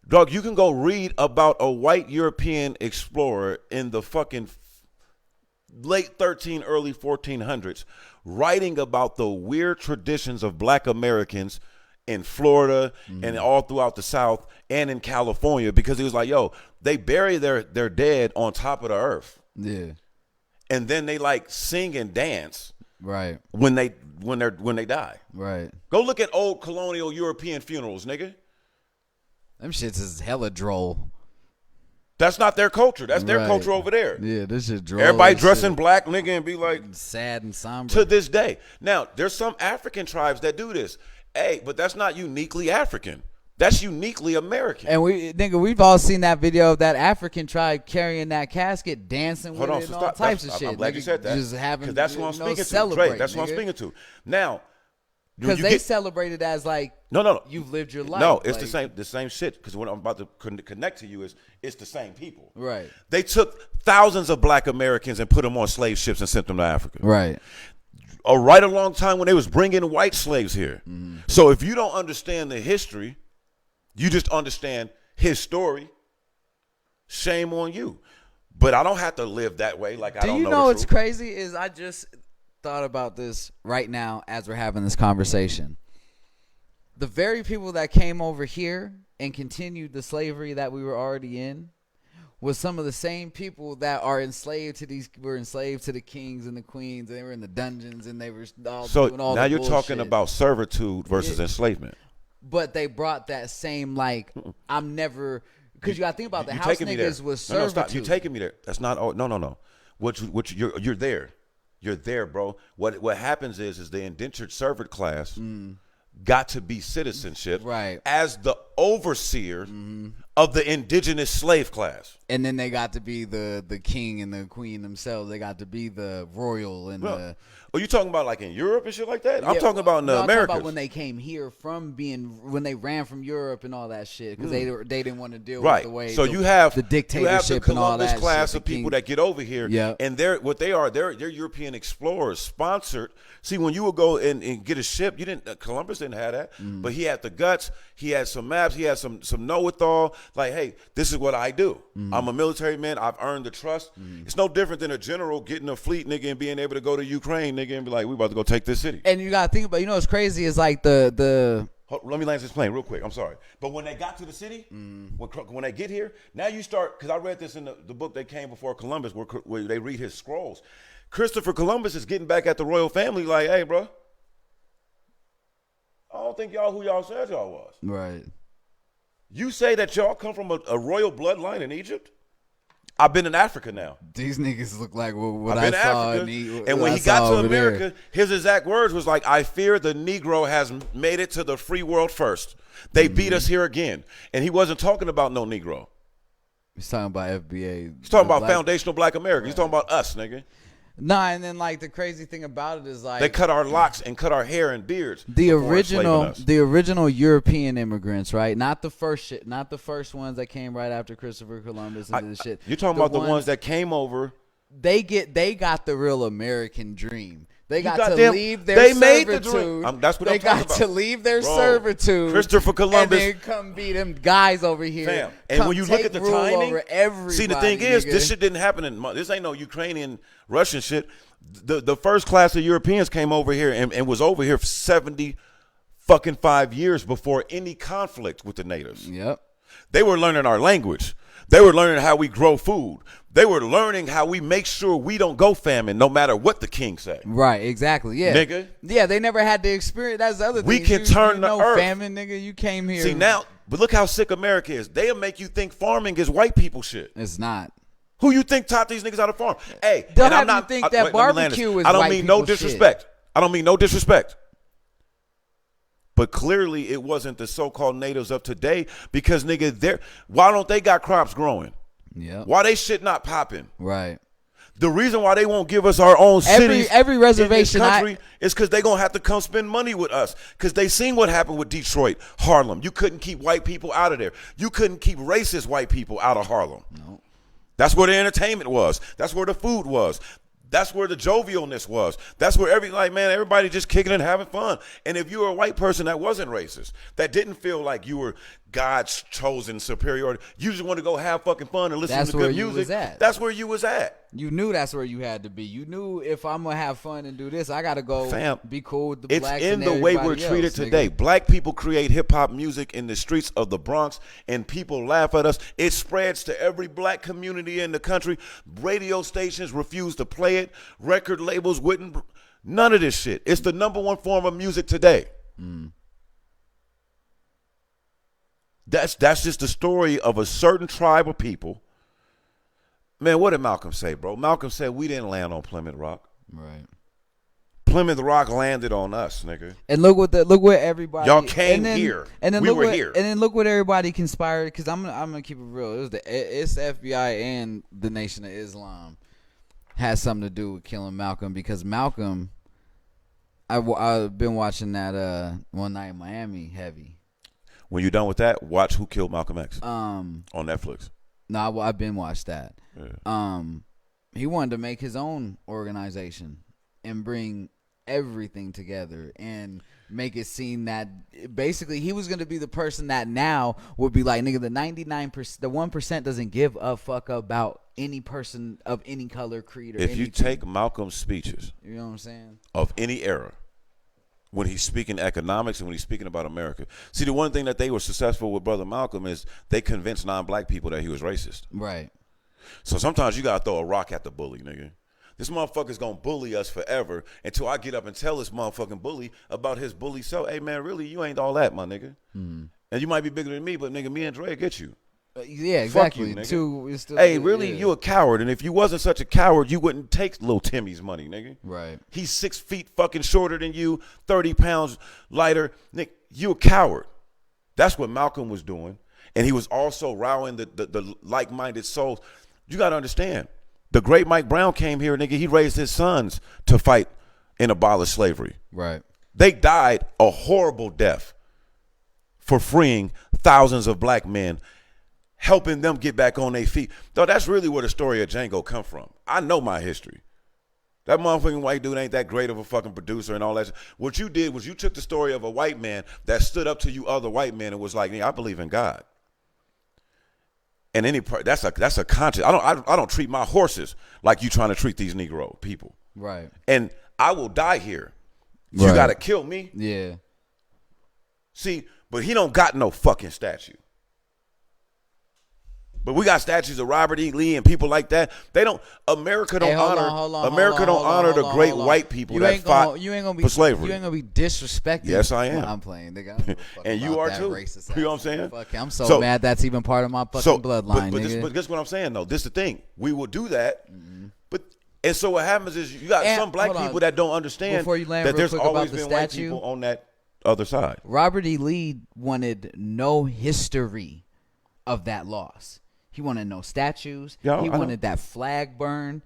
Dog, you can go read about a white European explorer in the fucking late early 1400s writing about the weird traditions of black Americans in Florida and all throughout the South and in California, because he was like, yo, they bury their dead on top of the earth. Yeah. And then they like sing and dance Right. when they die. Right. Go look at old colonial European funerals, nigga. Them shits is hella droll. That's not their culture. That's their Right. culture over there. Yeah, this shit droll. Everybody as dressing shit. black, nigga, and be like, Sad and somber. to this day. Now, there's some African tribes that do this. Hey, but that's not uniquely African. That's uniquely American. And we've all seen that video of that African tribe carrying that casket, dancing Hold with on, it, so and all stop. types of shit. I'm glad you said that. Just having, 'cause that's what I'm speaking to. celebrate, Dre, that's what I'm speaking to. Now, because they celebrate it as like, no. you've lived your life. No, it's like, the same shit. Because what I'm about to connect to you is it's the same people. Right. They took thousands of black Americans and put them on slave ships and sent them to Africa. Right. Right along time when they was bringing white slaves here. Mm-hmm. So if you don't understand the history, you just understand his story. Shame on you. But I don't have to live that way. Like I don't know. Do you the know what's truth. crazy is I just thought about this right now as we're having this conversation. The very people that came over here and continued the slavery that we were already in was some of the same people that are enslaved to the kings and the queens, and they were in the dungeons and they were all So doing all now the you're bullshit. talking about servitude versus enslavement. But they brought that same like I'm never, because you got to think about the You house taking me there. niggas was No, servitude. stop. You're taking me there. That's not. Oh, no. You're there. You're there, bro. What happens is the indentured servant class got to be citizenship Right. as the overseer of the indigenous slave class. And then they got to be the king and the queen themselves. They got to be the royal and the. Are you talking about like in Europe and shit like that? I'm Yeah, talking about in the no, I'm talking Americas. about when they came here when they ran from Europe and all that shit because they didn't want to deal Right. with the way. So you have the dictatorship the and all Columbus that class shit, of the people king- that get over here. Yeah. And they're European explorers sponsored. See, when you would go and get a ship, you didn't. Columbus didn't have that, but he had the guts. He had some maps. He had some know-it-all. Like, hey, this is what I do. I'm a military man. I've earned the trust. It's no different than a general getting a fleet, nigga, and being able to go to Ukraine, nigga, and be like, we about to go take this city. And you gotta think about, what's crazy is like the Let me land this plane real quick. I'm sorry. But when they got to the city, when they get here, now you start, because I read this in the book that came before Columbus, where they read his scrolls. Christopher Columbus is getting back at the royal family like, hey, bro, I don't think y'all who y'all said y'all was. right. You say that y'all come from a royal bloodline in Egypt? I've been in Africa now. These niggas look like what I've I been saw. Africa. In And when he got to America, his exact words was like, I fear the Negro has made it to the free world first. They beat us here again. And he wasn't talking about no Negro. he's talking about FBA. He's talking about foundational black America. He's talking about us, nigga. Nah, and then like the crazy thing about it is like They cut our locks and cut our hair and beards. the before enslaving us. original European immigrants, right? Not the first ones that came right after Christopher Columbus and this shit. You're talking about the ones that came over. They got the real American dream. They got to goddamn- leave their they made the servitude. dream. That's what they I'm talking got about. to leave their Bro, servitude. Christopher Columbus- and then come beat them guys over here. Fam. And Come when you look take at the rule timing, over everybody, see the thing is, nigga. this shit didn't happen this ain't no Ukrainian Russian shit. The first class of Europeans came over here and was over here for 75 years before any conflict with the natives. Yep. They were learning our language. They were learning how we grow food. They were learning how we make sure we don't go famine no matter what the king say. Right, exactly. Yeah. Nigga. Yeah, they never had the experience. That's the other thing. We can turn the earth. Famine, nigga. You came here. See now, but look how sick America is. They'll make you think farming is white people shit. It's not. Who you think taught these niggas how to farm? Hey, They'll and have I'm you not think that wait, let me land this. barbecue is I don't white mean no people shit. disrespect. I don't mean no disrespect. But clearly it wasn't the so-called natives of today because nigga, why don't they got crops growing? Yeah. Why they shit not popping? Right. The reason why they won't give us our own cities every reservation in this country is because they're going to have to come spend money with us because they seen what happened with Detroit, Harlem. You couldn't keep white people out of there. You couldn't keep racist white people out of Harlem. No. That's where the entertainment was. That's where the food was. That's where the jovialness was. That's where everybody just kicking and having fun. And if you were a white person that wasn't racist, that didn't feel like you were God's chosen superiority, you just want to go have fucking fun and listen to good music. That's where you was at. You knew that's where you had to be. You knew if I'm gonna have fun and do this, I gotta go be cool with the blacks. It's in the way we're treated today. Black people create hip hop music in the streets of the Bronx, and people laugh at us. It spreads to every black community in the country. Radio stations refuse to play it. Record labels wouldn't. None of this shit. It's the number one form of music today. That's just the story of a certain tribe of people. Man, what did Malcolm say, bro? Malcolm said we didn't land on Plymouth Rock. Right. Plymouth Rock landed on us, nigga. And look what everybody. Y'all came here. And then we were here. And then look what everybody conspired. Because I'm gonna keep it real. It's the FBI and the Nation of Islam has something to do with killing Malcolm, because Malcolm. I've been watching that One Night in Miami heavy. When you're done with that, watch Who Killed Malcolm X on Netflix. No, I've been watched that. Yeah. He wanted to make his own organization and bring everything together and make it seem that basically he was going to be the person that now would be like, nigga, the 99%, the 1% doesn't give a fuck about any person of any color, creed, or if anything. you take Malcolm's speeches, you know what I'm saying, of any era, when he's speaking economics and when he's speaking about America. See, the one thing that they were successful with Brother Malcolm is they convinced non-black people that he was racist. Right. So sometimes you got to throw a rock at the bully, nigga. This motherfucker's going to bully us forever until I get up and tell this motherfucking bully about his bully self. Hey, man, really, you ain't all that, my nigga. And you might be bigger than me, but, nigga, me and Dre get you. Yeah, exactly. Fuck you, nigga. Still, hey, really, you a coward. And if you wasn't such a coward, you wouldn't take little Timmy's money, nigga. Right. He's 6 feet fucking shorter than you, 30 pounds lighter. Nick, you a coward. That's what Malcolm was doing. And he was also rallying the like-minded souls. You got to understand, the great Mike Brown came here, nigga. He raised his sons to fight and abolish slavery. Right. They died a horrible death for freeing thousands of black men, helping them get back on their feet. Though that's really where the story of Django come from. I know my history. That motherfucking white dude ain't that great of a fucking producer and all that. What you did was you took the story of a white man that stood up to you other white men and was like, I believe in God. And that's a conscious. I don't treat my horses like you trying to treat these Negro people. Right. And I will die here. You got to kill me. Yeah. See, but he don't got no fucking statue. But we got statues of Robert E. Lee and people like that. America don't honor the great white people that fought for slavery. You ain't gonna be disrespected. Yes, I am. I'm playing, nigga. And you are too. You know what I'm saying? Fuck, I'm so mad that's even part of my fucking bloodline, but nigga. But this is what I'm saying, though. This is the thing. We will do that. And so what happens is you got some black people that don't understand that there's always been white people on that other side. Robert E. Lee wanted no history of that loss. He wanted no statues. He wanted that flag burned.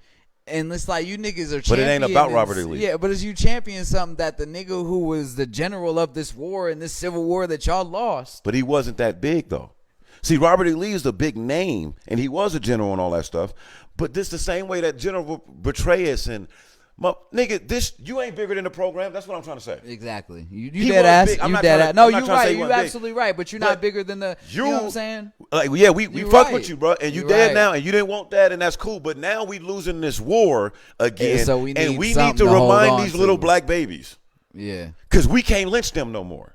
And it's like, you niggas are champions. But it ain't about Robert E. Lee. Yeah, but as you champion something that the nigga who was the general of this war and this civil war that y'all lost. But he wasn't that big, though. See, Robert E. Lee is the big name, and he was a general and all that stuff. But this the same way that General Petraeus and nigga, you ain't bigger than the program. That's what I'm trying to say. Exactly. You dead ass. You dead ass. No, you're right. You're absolutely right. But you're not bigger than the. You know what I'm saying? Like, yeah, we fuck with you, bro, and you dead now, and you didn't want that, and that's cool. But now we losing this war again, so we need to remind these little black babies. Yeah. Because we can't lynch them no more.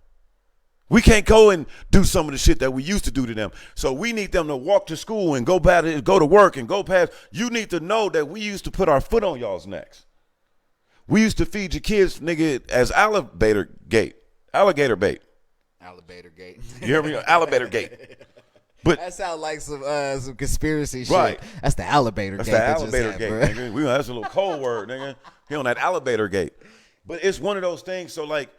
We can't go and do some of the shit that we used to do to them. So we need them to walk to school and go to work and go past. You need to know that we used to put our foot on y'all's necks. We used to feed your kids, nigga, as alligator bait. Alligator gate. You hear me? Alligator gate. But that sounds like some conspiracy shit. Right. That's the alligator gate. That's the alligator gate, nigga. That's a little cold word, nigga. He on that alligator gate. But it's one of those things. So like,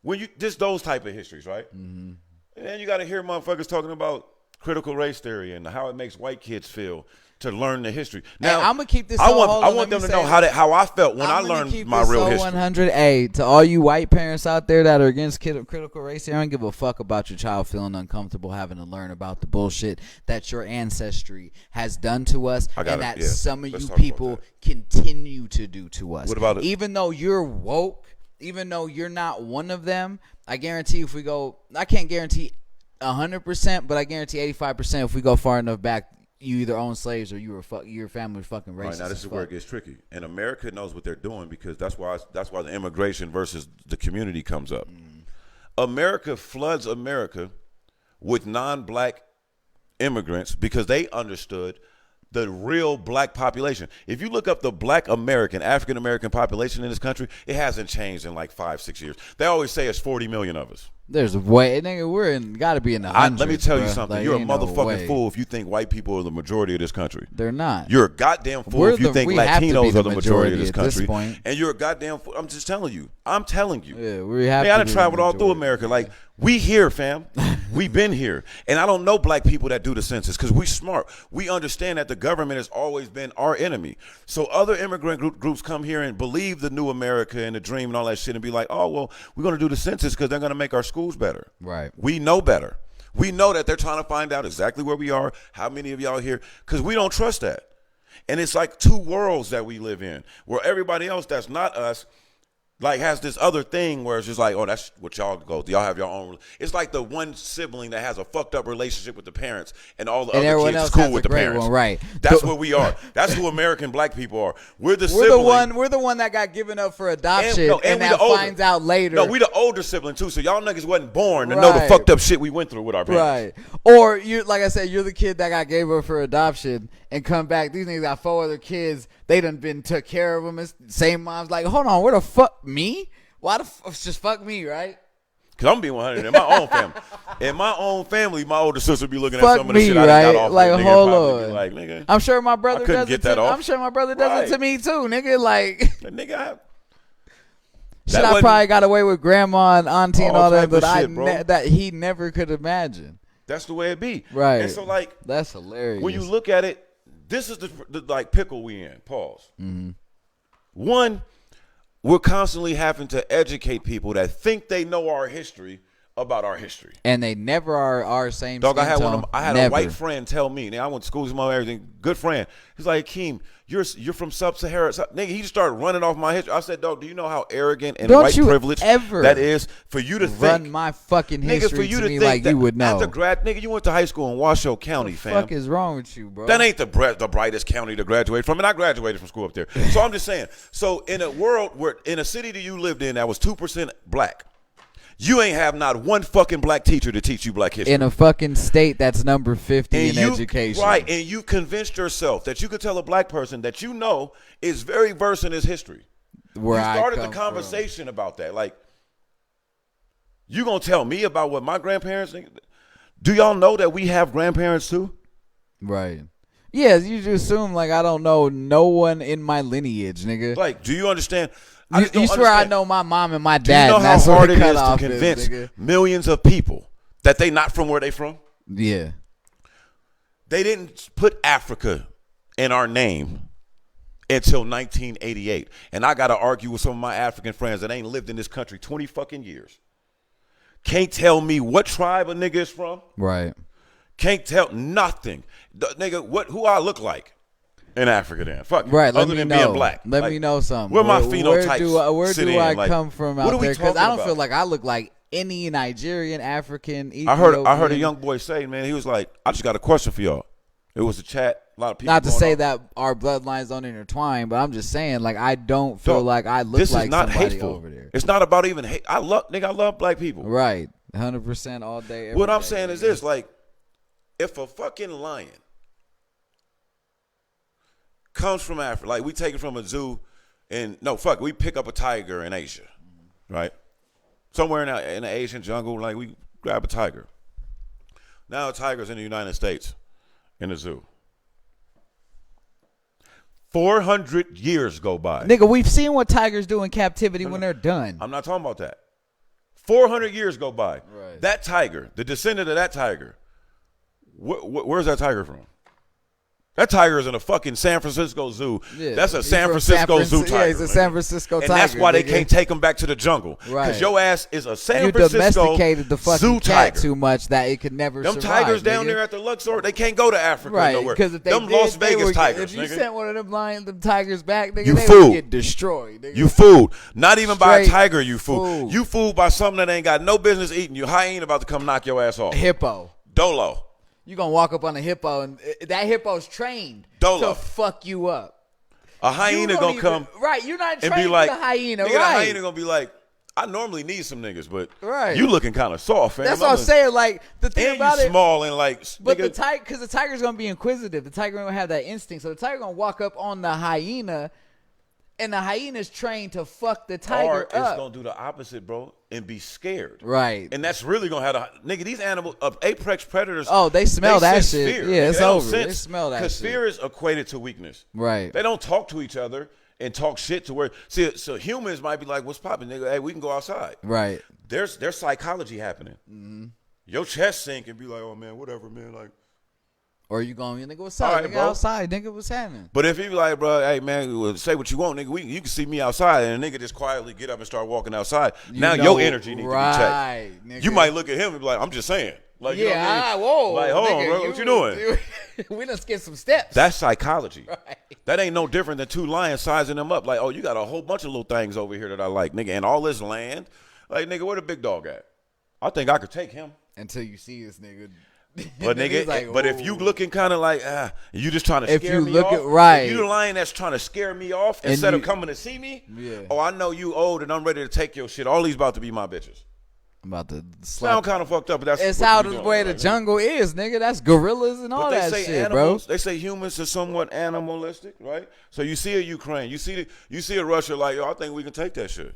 when you just those type of histories, right? Mm-hmm. And then you got to hear motherfuckers talking about critical race theory and how it makes white kids feel. to learn the history. Now, I'm gonna keep this. I Hold on, want let them me to say know this. how I felt when I I'm gonna learned keep my this real so history. 100A to all you white parents out there that are against critical race theory. I don't give a fuck about your child feeling uncomfortable having to learn about the bullshit that your ancestry has done to us, and that some of Let's you talk about people that. continue to do to us. What about it? Even though you're woke, even though you're not one of them, I guarantee if we go, I can't guarantee 100%, but I guarantee 85% if we go far enough back, you either own slaves or your family was fucking racist. All right, now this is where it gets tricky, and America knows what they're doing because that's why the immigration versus the community comes up. America floods America with non-black immigrants because they understood the real black population. If you look up the black American, African American population in this country, it hasn't changed in like 5-6 years. They always say it's 40 million of us. There's way, nigga. Gotta be in the hundreds. Let me tell you bruh. something. Like, You're a ain't no motherfucking way. fool if you think white people are the majority of this country. They're not. You're a goddamn fool if you think we have to be Latinos are the majority of this at this country. point. And you're a goddamn fool. I'm just telling you. I'm telling you. Yeah, we have. Man, I to done be traveled the all through majority. America. Like, we here, fam. We been here. And I don't know black people that do the census because we smart. We understand that the government has always been our enemy. So other immigrant groups come here and believe the new America and the dream and all that shit and be like, oh, well, we're going to do the census because they're going to make our schools better. Right. We know better. We know that they're trying to find out exactly where we are, how many of y'all here, because we don't trust that. And it's like two worlds that we live in where everybody else that's not us like has this other thing where it's just like, oh, that's what y'all go. Y'all have your own. It's like the one sibling that has a fucked up relationship with the parents, and all the And other everyone kids else is cool has with a the great parents. one, right? That's what we are. That's who American black people are. We're the We're sibling. We're the one that got given up for adoption, and and we that the older. finds out later. No, we the older sibling too. So y'all niggas wasn't born to know the Right. fucked up shit we went through with our parents. Right. Or you, like I said, you're the kid that got gave up for adoption and come back. These niggas got 4 other kids. They done been took care of them. It's same mom's like, hold on, where the fuck me? Why the just fuck me, right? Cause I'm being 100 in my own family. In my own family, my older sister be looking Fuck at some of the me, shit I right? done got off Like, with, nigga, hold and probably on. be like, nigga, I'm sure my brother I couldn't does get it that to, off. I'm sure my brother does Right. it to me too, nigga. Like, nigga, I, shit, I probably got away with grandma and auntie and all that, type of but shit, bro. that he never could imagine. that's the way it be. Right. And so like, That's hilarious. when you look at it, this is the like pickle we in. Pause. Mm-hmm. One, we're constantly having to educate people that think they know our history about our history. And they never are our same. Dog, I had skin tone. I had Never. a white friend tell me. Now I went to school with him and everything. Good friend. He's like, Akeem, you're from Sub-Sahara. Nigga, he just started running off my history. I said, dog, do you know how arrogant and Don't white you privilege ever that is for you to run think? my fucking Nigga, history for you to to me think like that you would know. after grad, nigga, you went to high school in Washoe County, What the fam. fuck is wrong with you, bro? That ain't the brightest county to graduate from, and I graduated from school up there. So I'm just saying. So in a world where, in a city that you lived in that was 2% black, you ain't have not one fucking black teacher to teach you black history. In a fucking state that's number 50 in education. Right, and you convinced yourself that you could tell a black person that you know is very versed in his history. Where you I started the come conversation about that. Like, you gonna tell me about what my grandparents think? Do y'all know that we have grandparents too? from. Right. Yeah, you just assume like I don't know no one in my lineage, nigga. Like, do you understand? I You, just don't you swear I understand. know my mom and my Do you dad. know and how that's where hard the it is to cutoff convince nigga. millions of people that they not from where they from? Yeah. They didn't put Africa in our name until 1988. And I got to argue with some of my African friends that ain't lived in this country 20 fucking years. Can't tell me what tribe a nigga is from. Right. Can't tell nothing. Nigga, who I look like in Africa then? Fuck it. Right, let Other me than know. being black. Let Like, me know something. Where my Where phenotypes where sit do in? I Like, come from what out are we there? Because talking I don't about? feel like I look like any Nigerian, African, I heard a Ethiopian. young boy say, man, he was like, I just got a question for y'all. It was a chat. A lot of people. Not to going say off. that our bloodlines don't intertwine, but I'm just saying, like, I don't feel Dog, like I look this like is not somebody hateful. over there. It's not about even hate. I love black people. Right. 100% all day, every What I'm day, saying is nigga. this, like, if a fucking lion comes from Africa, like we take it from a zoo, we pick up a tiger in Asia, right? Somewhere in the Asian jungle, like we grab a tiger. Now a tiger's in the United States in the zoo. 400 years go by. Nigga, we've seen what tigers do in captivity when they're done. I'm not talking about that. 400 years go by. Right. That tiger, the descendant of that tiger, where's that tiger from? That tiger is in a fucking San Francisco zoo. Yeah, That's a he's San from Francisco zoo tiger. Yeah, he's a nigga. San Francisco tiger. And that's why they nigga. can't take him back to the jungle. Because Right. your ass is a San You Francisco domesticated the fucking zoo cat tiger. too much that it could never Them survive. tigers down nigga. there at the Luxor, they can't go to Africa Right, nowhere. because if they them did, Las they Vegas would tigers, if you nigga. sent one of them tigers back, nigga, You they fool. would get destroyed. Nigga. You fooled. Not even by a Straight tiger, you fool. fool. You fooled by something that ain't got no business eating you. Hyena about to come knock your ass off. hippo. Dolo. You gonna walk up on a hippo and that hippo's trained Dolo. to fuck you up. A hyena You gonna don't come even, right. You're not and trained be like, for the hyena, nigga, right? the hyena gonna be like, I normally need some niggas, but Right. you looking kind of soft, fam. That's what I'm saying. Like the thing And about you it, small and like, but nigga, the tiger, because the tiger's gonna be inquisitive. The tiger gonna have that instinct. So the tiger gonna walk up on the hyena, and the hyena's trained to fuck the tiger or it's up. gonna do the opposite, bro, and be scared. Right. And that's really gonna have nigga. These animals, apex predators. Oh, they smell that sense shit. Fear. Yeah, Nigga, it's they don't over. They sense- smell that shit. fear is equated to weakness. Right. They don't talk to each other and talk shit to where. See, so humans might be like, "What's poppin', nigga? Hey, we can go outside." Right. There's psychology happening. Mm-hmm. Your chest sink and be like, "Oh man, whatever, man." Like, Or you going, nigga, what's All up? right, Nigga, bro. outside, nigga, what's happening? but if he be like, "Bro, hey man, well, say what you want, nigga. You can see me outside," and a nigga just quietly get up and start walking outside. Now know, your energy needs to be right, checked. nigga. You might look at him and be like, "I'm just saying." Like, you know what I mean? whoa. Like, hold on, nigga, bro, what you doing? we done skipped some steps. That's psychology. Right. That ain't no different than two lions sizing them up. Like, oh, you got a whole bunch of little things over here that I like, nigga, and all this land. Like, nigga, where the big dog at? I think I could take him. Until you see this nigga. But Then nigga, he's like, but if you "Ooh." looking kind of like, you just trying to If scare you me look off. at- right. If you the lion that's trying to scare me off And instead you- of coming to see me. Yeah. Oh, I know you old and I'm ready to take your shit. All these about to be my bitches. I'm about to Sound slap. kind of fucked up, but that's It's what how we the doing, way the like, jungle is, nigga. That's gorillas and all But they that say shit, animals. bro. They say humans are somewhat animalistic, right? So you see a Ukraine, you see a Russia, like, yo, I think we can take that shit.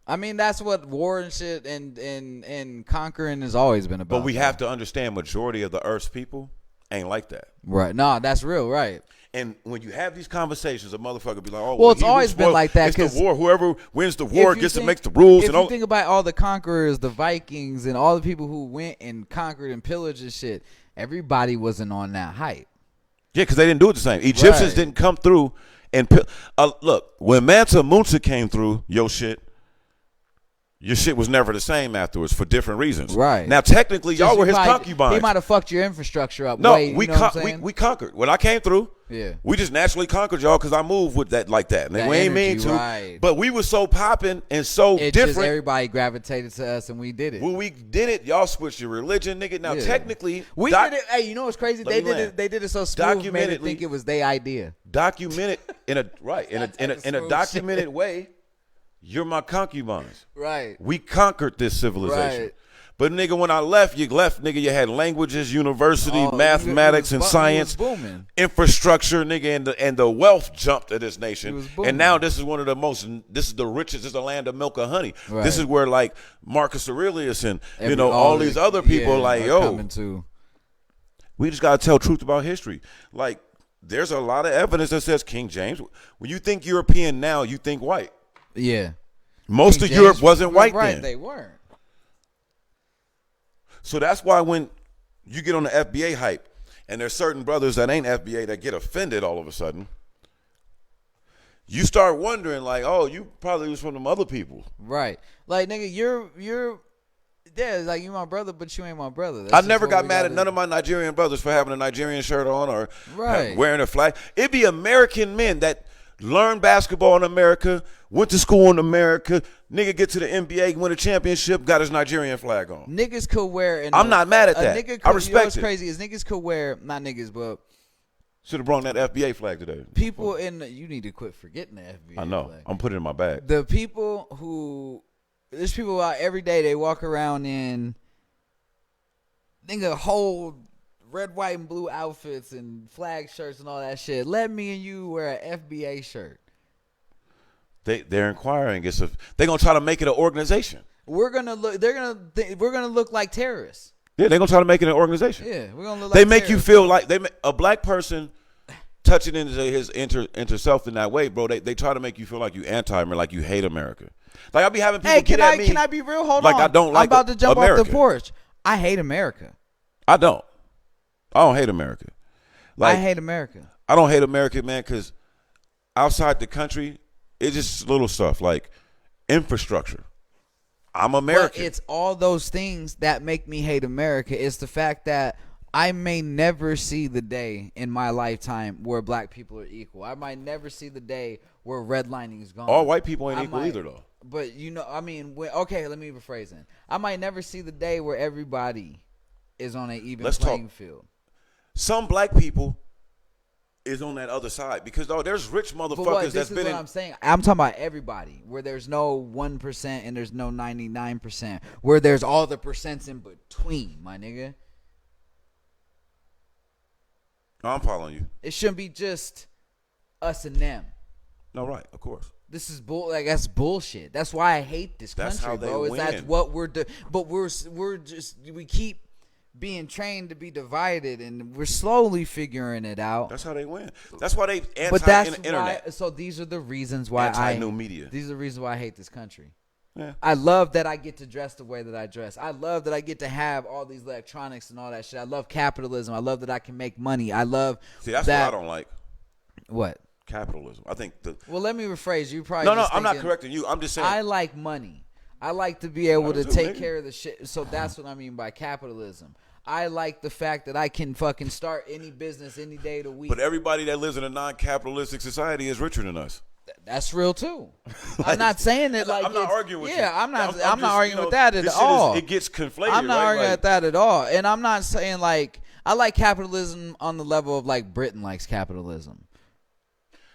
I mean, that's what war and shit and conquering has always been about. But we have to understand, majority of the Earth's people ain't like that. right. Nah, that's real, right? And when you have these conversations, a motherfucker be like, "Oh, Well, it's he who always been spoils- like that, It's the 'cause war. Whoever wins the war If you gets to think- make the rules." If And you all. think about all the conquerors, the Vikings, and all the people who went and conquered and pillaged and shit, everybody wasn't on that hype. Yeah, because they didn't do it the same. Egyptians Right. didn't come through and look. When Mansa Musa came through, your shit was never the same afterwards for different reasons. Right. Now, technically, y'all Just were you his might- concubines. He might have fucked your infrastructure up. No, way, we you know what I'm saying? we conquered. When I came through, Yeah. we just naturally conquered y'all because I moved with that like that. And That we ain't mean energy, to, right. but we was so popping and so It just different. everybody gravitated to us and we did it. When we did it, y'all switched your religion, nigga. Now, Yeah. technically, We did it. Hey, you know what's crazy? Let They me did land. it. They did it so smooth, made it Documentedly- think it was their idea. documented in a right in That a type of in a smooth documented way. You're my concubines. Right. We conquered this civilization. Right. But nigga, when I left, nigga, you had languages, university, Oh, mathematics, it and was science, booming. infrastructure, nigga, and the wealth jumped to this It nation. was booming. And now this is one of the most, this is the richest, this is the land of milk and honey. Right. This is where like Marcus Aurelius and Every- all these other people like, are yo, coming to. we just gotta tell truth about history. Like, there's a lot of evidence that says King James. When you think European now, you think white. Yeah. Most King of Europe James- wasn't white right, then. They weren't. So that's why when you get on the FBA hype, and there's certain brothers that ain't FBA that get offended all of a sudden, you start wondering like, oh, you probably was from them other people. Right. Like, nigga, you're yeah, like you my brother, but you ain't my brother. That's I just never what got we mad gotta- at none of my Nigerian brothers for having a Nigerian shirt on or Right. wearing a flag. It'd be American men that learned basketball in America, went to school in America, nigga get to the NBA, win a championship, got his Nigerian flag on. Niggas could wear. I'm not mad at that. Nigga could, I you know respect what's it. crazy is niggas could wear, not niggas, but Should have brought that FBA flag today. people in. You need to quit forgetting the FBA. I know. flag. I'm putting it in my bag. The people who there's people out every day they walk around in nigga whole red, white, and blue outfits and flag shirts and all that shit. Let me and you wear an FBA shirt. They're inquiring. They're gonna try to make it an organization. We're gonna look. We're gonna look like terrorists. Yeah, they're gonna try to make it an organization. Yeah, we're gonna look. They like make you terrorists. feel like a black person touching into his inter self in that way, bro. They try to make you feel like you anti-America, like you hate America. Like I be having people Hey, get at me. can I be real? Hold like on. I don't like I'm about to jump off America. the porch. I hate America. I don't hate America. I hate America. I don't hate America, man, because outside the country, it's just little stuff like infrastructure. I'm American. But it's all those things that make me hate America. It's the fact that I may never see the day in my lifetime where black people are equal. I might never see the day where redlining is gone. All white people ain't equal either, though. But, I mean, okay, let me rephrase it. I might never see the day where everybody is on an even playing field. Some black people is on that other side because there's rich motherfuckers that's been in. I'm saying. I'm talking about everybody, where there's no 1% and there's no 99%, where there's all the percents in between, my nigga. I'm following you. It shouldn't be just us and them. No, right, of course. This is that's bullshit. That's why I hate this country, That's how they bro. win. That's what we're doing. But we keep being trained to be divided, and we're slowly figuring it out. That's how they win. That's why they internet. So these are the reasons why anti-new media. These are the reasons why I hate this country. Yeah. I love that I get to dress the way that I dress. I love that I get to have all these electronics and all that shit. I love capitalism. I love that I can make money. I love. See, that's what I don't like. What? Capitalism. I think Well, let me rephrase. You probably no. I'm not correcting you. I'm just saying. I like money. I like to be able to take care of the shit. So that's what I mean by capitalism. I like the fact that I can fucking start any business any day of the week. But everybody that lives in a non-capitalistic society is richer than us. That's real too. I'm not saying it like I'm not arguing with you. Yeah, I'm not just, arguing with that at all. It gets conflated. I'm not right? arguing at that at all. And I'm not saying I like capitalism on the level of Britain likes capitalism.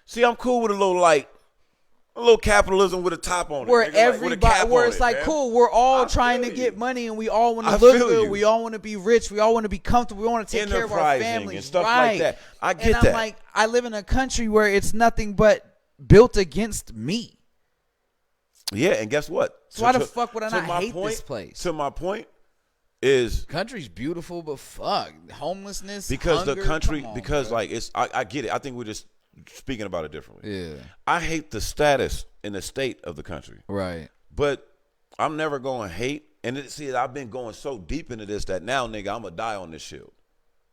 See, I'm cool with a little capitalism with a top on it. Where everybody, where it's man. Cool, we're all trying to get money and we all want to look good. We all want to be rich. We all want to be comfortable. We want to take care of our families and stuff like that. I get that. And I live in a country where it's nothing but built against me. Yeah, and guess what? So why the fuck would I not hate this place? To my point is country's beautiful, but fuck homelessness. Because hunger, the country, bro. I get it. I think we're just speaking about it differently. Yeah. I hate the status and the state of the country. Right. But I'm never going to hate. And I've been going so deep into this that now, nigga, I'm going to die on this shield.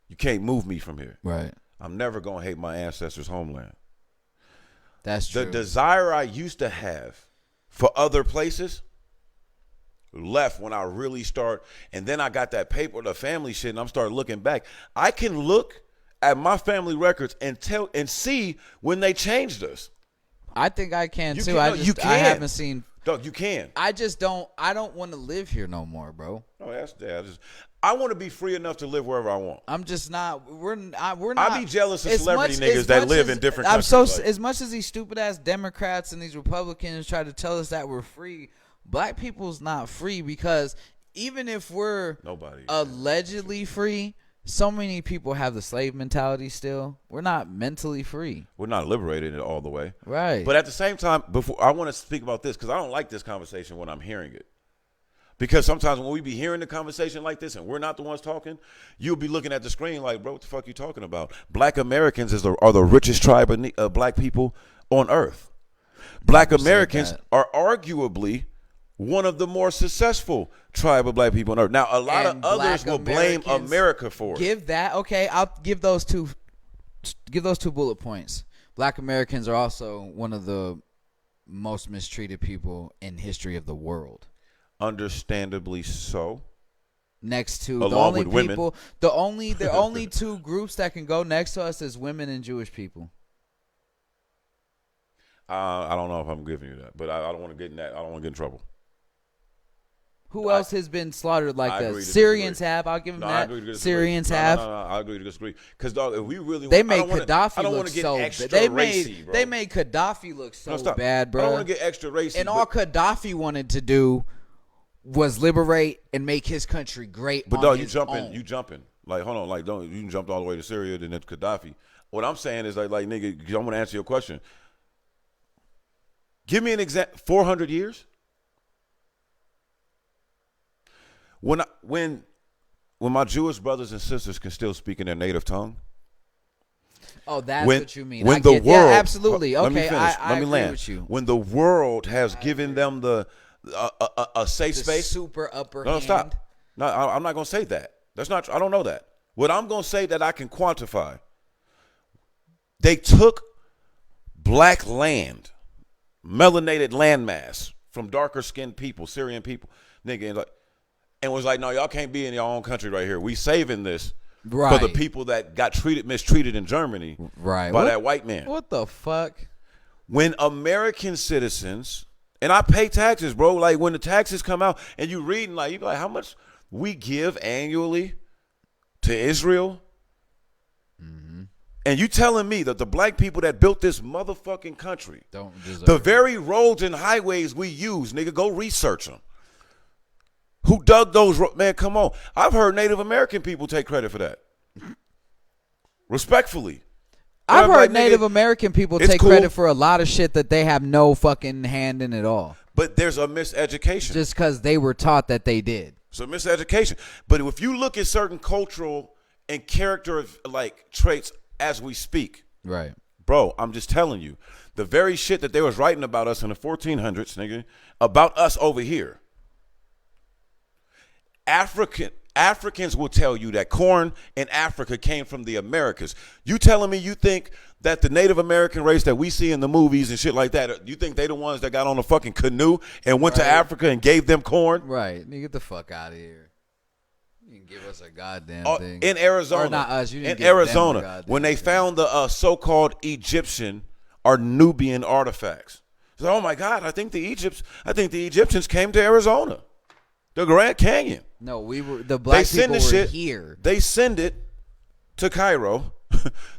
You can't move me from here. Right. I'm never going to hate my ancestors' homeland. That's true. The desire I used to have for other places left when I really start. And then I got that paper, the family shit, and I'm starting looking back. I can look at my family records and tell and see when they changed us. I think I can too. I haven't seen. Doug, you can. I don't want to live here no more, bro. No, that's that. I want to be free enough to live wherever I want. I'm just not. We're not. I be jealous of celebrity niggas that live in different countries. As much as these stupid ass Democrats and these Republicans try to tell us that we're free, black people's not free because even if we're allegedly free. So many people have the slave mentality still. We're not mentally free. We're not liberated all the way. Right. But at the same time, before I want to speak about this because I don't like this conversation when I'm hearing it. Because sometimes when we be hearing the conversation like this and we're not the ones talking, you'll be looking at the screen like, bro, what the fuck you talking about? Black Americans are the richest tribe of black people on earth. Black Americans are arguably one of the more successful tribe of black people on earth. Now, a lot of others will blame America for it. Give that. Okay, I'll give those two bullet points. Black Americans are also one of the most mistreated people in history of the world. Understandably so. Next to along with women. The only two groups that can go next to us is women and Jewish people. I don't know if I'm giving you that, but I don't want to get in that. I don't want to get in trouble. Who else has been slaughtered like us? Syrians have. I'll give them that. Syrians have. No, I agree to disagree. Because, dog, if we really they made Gaddafi look so bad. They made Gaddafi look so bad, bro. I don't want to get extra racy. And all Gaddafi wanted to do was liberate and make his country great. But, dog, you jumping. Like, hold on. Like, you jumped all the way to Syria, then to Gaddafi. What I'm saying is, like nigga, I'm going to answer your question. Give me an example. 400 years? When my Jewish brothers and sisters can still speak in their native tongue. Oh, that's what you mean. When the world, yeah, absolutely. Okay, let me finish. I agree with you. When the world has given them a safe space, super upper no, hand. Stop. No, I'm not going to say that. That's not. I don't know that. What I'm going to say that I can quantify They took black land, melanated landmass from darker skinned people, Syrian people, nigga, and was like, no, y'all can't be in your own country right here. We saving this for the people that got mistreated in Germany by that white man. What the fuck? When American citizens, and I pay taxes, bro, like when the taxes come out and you reading, like, you be like, how much we give annually to Israel? Mm-hmm. And you telling me that the black people that built this motherfucking country, don't deserve the very roads and highways we use, nigga, go research them. Who dug those? Man, come on. I've heard Native American people take credit for that. Respectfully. I've heard like, Native nigga, American people take credit for a lot of shit that they have no fucking hand in at all. But there's a miseducation. Just because they were taught that they did. So miseducation. But if you look at certain cultural and character like traits as we speak. Right. Bro, I'm just telling you. The very shit that they was writing about us in the 1400s, nigga, about us over here. Africans will tell you that corn in Africa came from the Americas. You telling me you think that the Native American race that we see in the movies and shit like that, you think they the ones that got on a fucking canoe and went to Africa and gave them corn? Right. Get the fuck out of here. You can give us a goddamn thing. In Arizona. Or not us. You didn't in give Arizona, them a when they thing. found the so-called Egyptian or Nubian artifacts. So, oh my God, I think the Egyptians came to Arizona. The Grand Canyon. No, the black people were here. They send it to Cairo.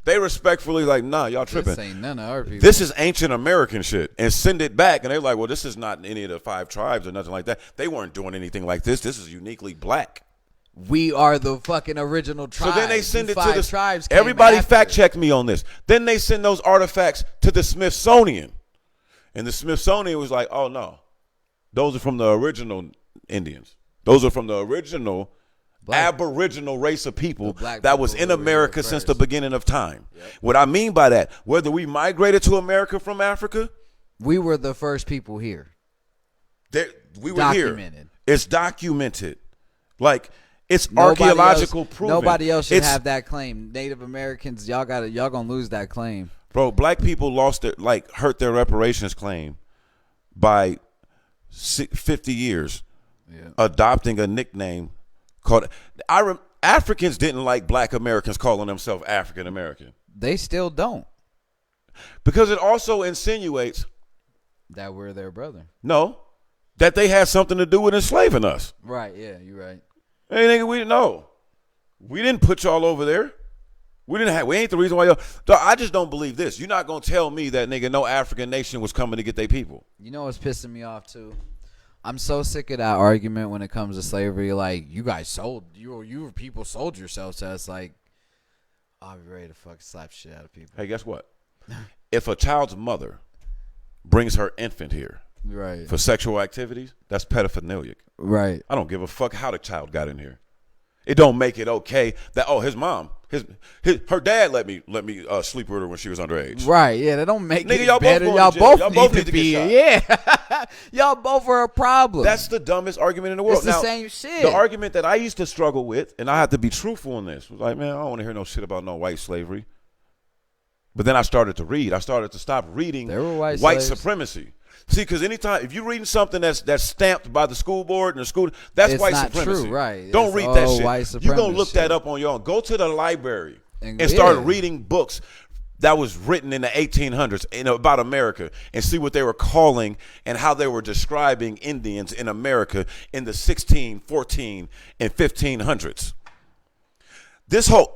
They respectfully like, nah, y'all tripping. This ain't none of our people. This is ancient American shit. And send it back. And they're like, well, this is not any of the 5 tribes or nothing like that. They weren't doing anything like this. This is uniquely black. We are the fucking original tribes. So then they send it to the tribes. Everybody fact check me on this. Then they send those artifacts to the Smithsonian. And the Smithsonian was like, oh no. Those are from the original Indians. Those are from the original aboriginal race of people that was in America since the beginning of time. Yep. What I mean by that, whether we migrated to America from Africa, we were the first people here. We were documented. Here. It's documented. Like it's archaeological proof. Nobody else should have that claim. Native Americans, y'all gonna lose that claim. Bro, black people hurt their reparations claim by 50 years. Yeah. Adopting a nickname called Africans didn't like black Americans calling themselves African American. They still don't. Because it also insinuates that we're their brother. No. That they had something to do with enslaving us. Right, yeah, you're right. Hey nigga, we didn't know. We didn't put y'all over there. We ain't the reason why y'all. I just don't believe this. You're not gonna tell me that nigga no African nation was coming to get their people. You know what's pissing me off too? I'm so sick of that argument when it comes to slavery. Like, you guys sold, you people sold yourselves to us. Like, I'll be ready to fucking slap shit out of people. Hey, guess what? If a child's mother brings her infant here for sexual activities, that's pedophilia. Right. I don't give a fuck how the child got in here. It don't make it okay that his mom, her dad let me sleep with her when she was underage. Right? Yeah, that don't make nigga, it y'all better. Y'all both need to be get shot. Yeah, y'all both are a problem. That's the dumbest argument in the world. It's the same shit. The argument that I used to struggle with, and I have to be truthful in this, was like, man, I don't want to hear no shit about no white slavery. But then I started to read. I started to stop reading white supremacy. See, because if you're reading something that's stamped by the school board and the school, that's white supremacy. True, right? Don't read that shit. You're going to look that up on your own. Go to the library and start reading books that was written in the 1800s about America and see what they were calling and how they were describing Indians in America in the 16, 14, and 1500s.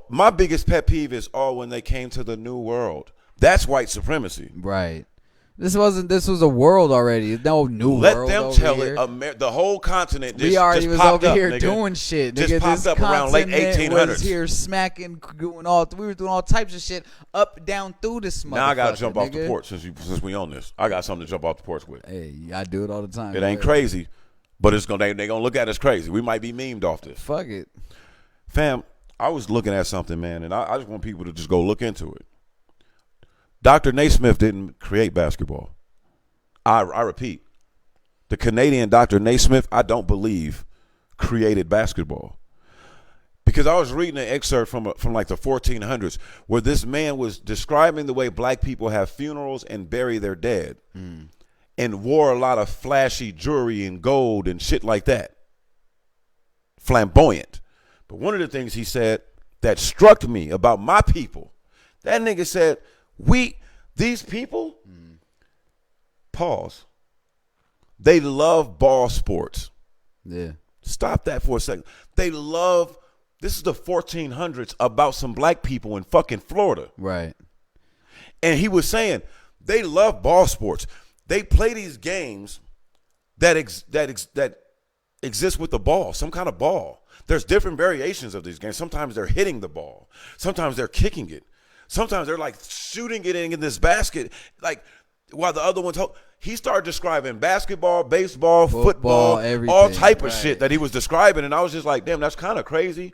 My biggest pet peeve is when they came to the New World. That's white supremacy. Right. This was a world already. No new world. Let them tell it. The whole continent just was popped over up, here nigga. Doing shit. Just nigga, popped up around late 1800s. Was here smacking, we were doing all types of shit up, down through this motherfucker. Now I gotta jump off the porch since we on this. I got something to jump off the porch with. Hey, I do it all the time. It ain't crazy, but they gonna look at us crazy. We might be memed off this. Fuck it, fam. I was looking at something, man, and I just want people to just go look into it. Dr. Naismith didn't create basketball. I repeat, the Canadian Dr. Naismith, I don't believe, created basketball. Because I was reading an excerpt from like the 1400s where this man was describing the way black people have funerals and bury their dead and wore a lot of flashy jewelry and gold and shit like that. Flamboyant. But one of the things he said that struck me about my people, that nigga said, these people, pause, they love ball sports. Yeah. Stop that for a second. They love, this is the 1400s about some black people in fucking Florida. Right. And he was saying they love ball sports. They play these games that exist with the ball, some kind of ball. There's different variations of these games. Sometimes they're hitting the ball. Sometimes they're kicking it. Sometimes they're like shooting it in this basket, like while the other one's he started describing basketball, baseball, football, all type of shit that he was describing. And I was just like, damn, that's kind of crazy.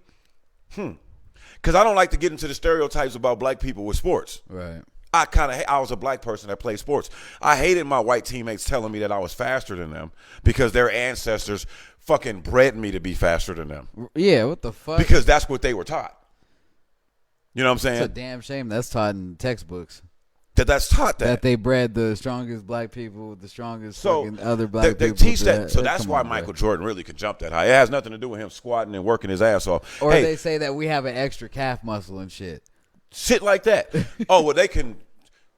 Because I don't like to get into the stereotypes about black people with sports. Right. I was a black person that played sports. I hated my white teammates telling me that I was faster than them because their ancestors fucking bred me to be faster than them. Yeah, what the fuck? Because that's what they were taught. You know what I'm saying? It's a damn shame that's taught in textbooks. That's taught That they bred the strongest black people with the strongest fucking other black they people. teach that. So that's why Michael Jordan really could jump that high. It has nothing to do with him squatting and working his ass off. Or they say that we have an extra calf muscle and shit. Shit like that. Oh, well, they can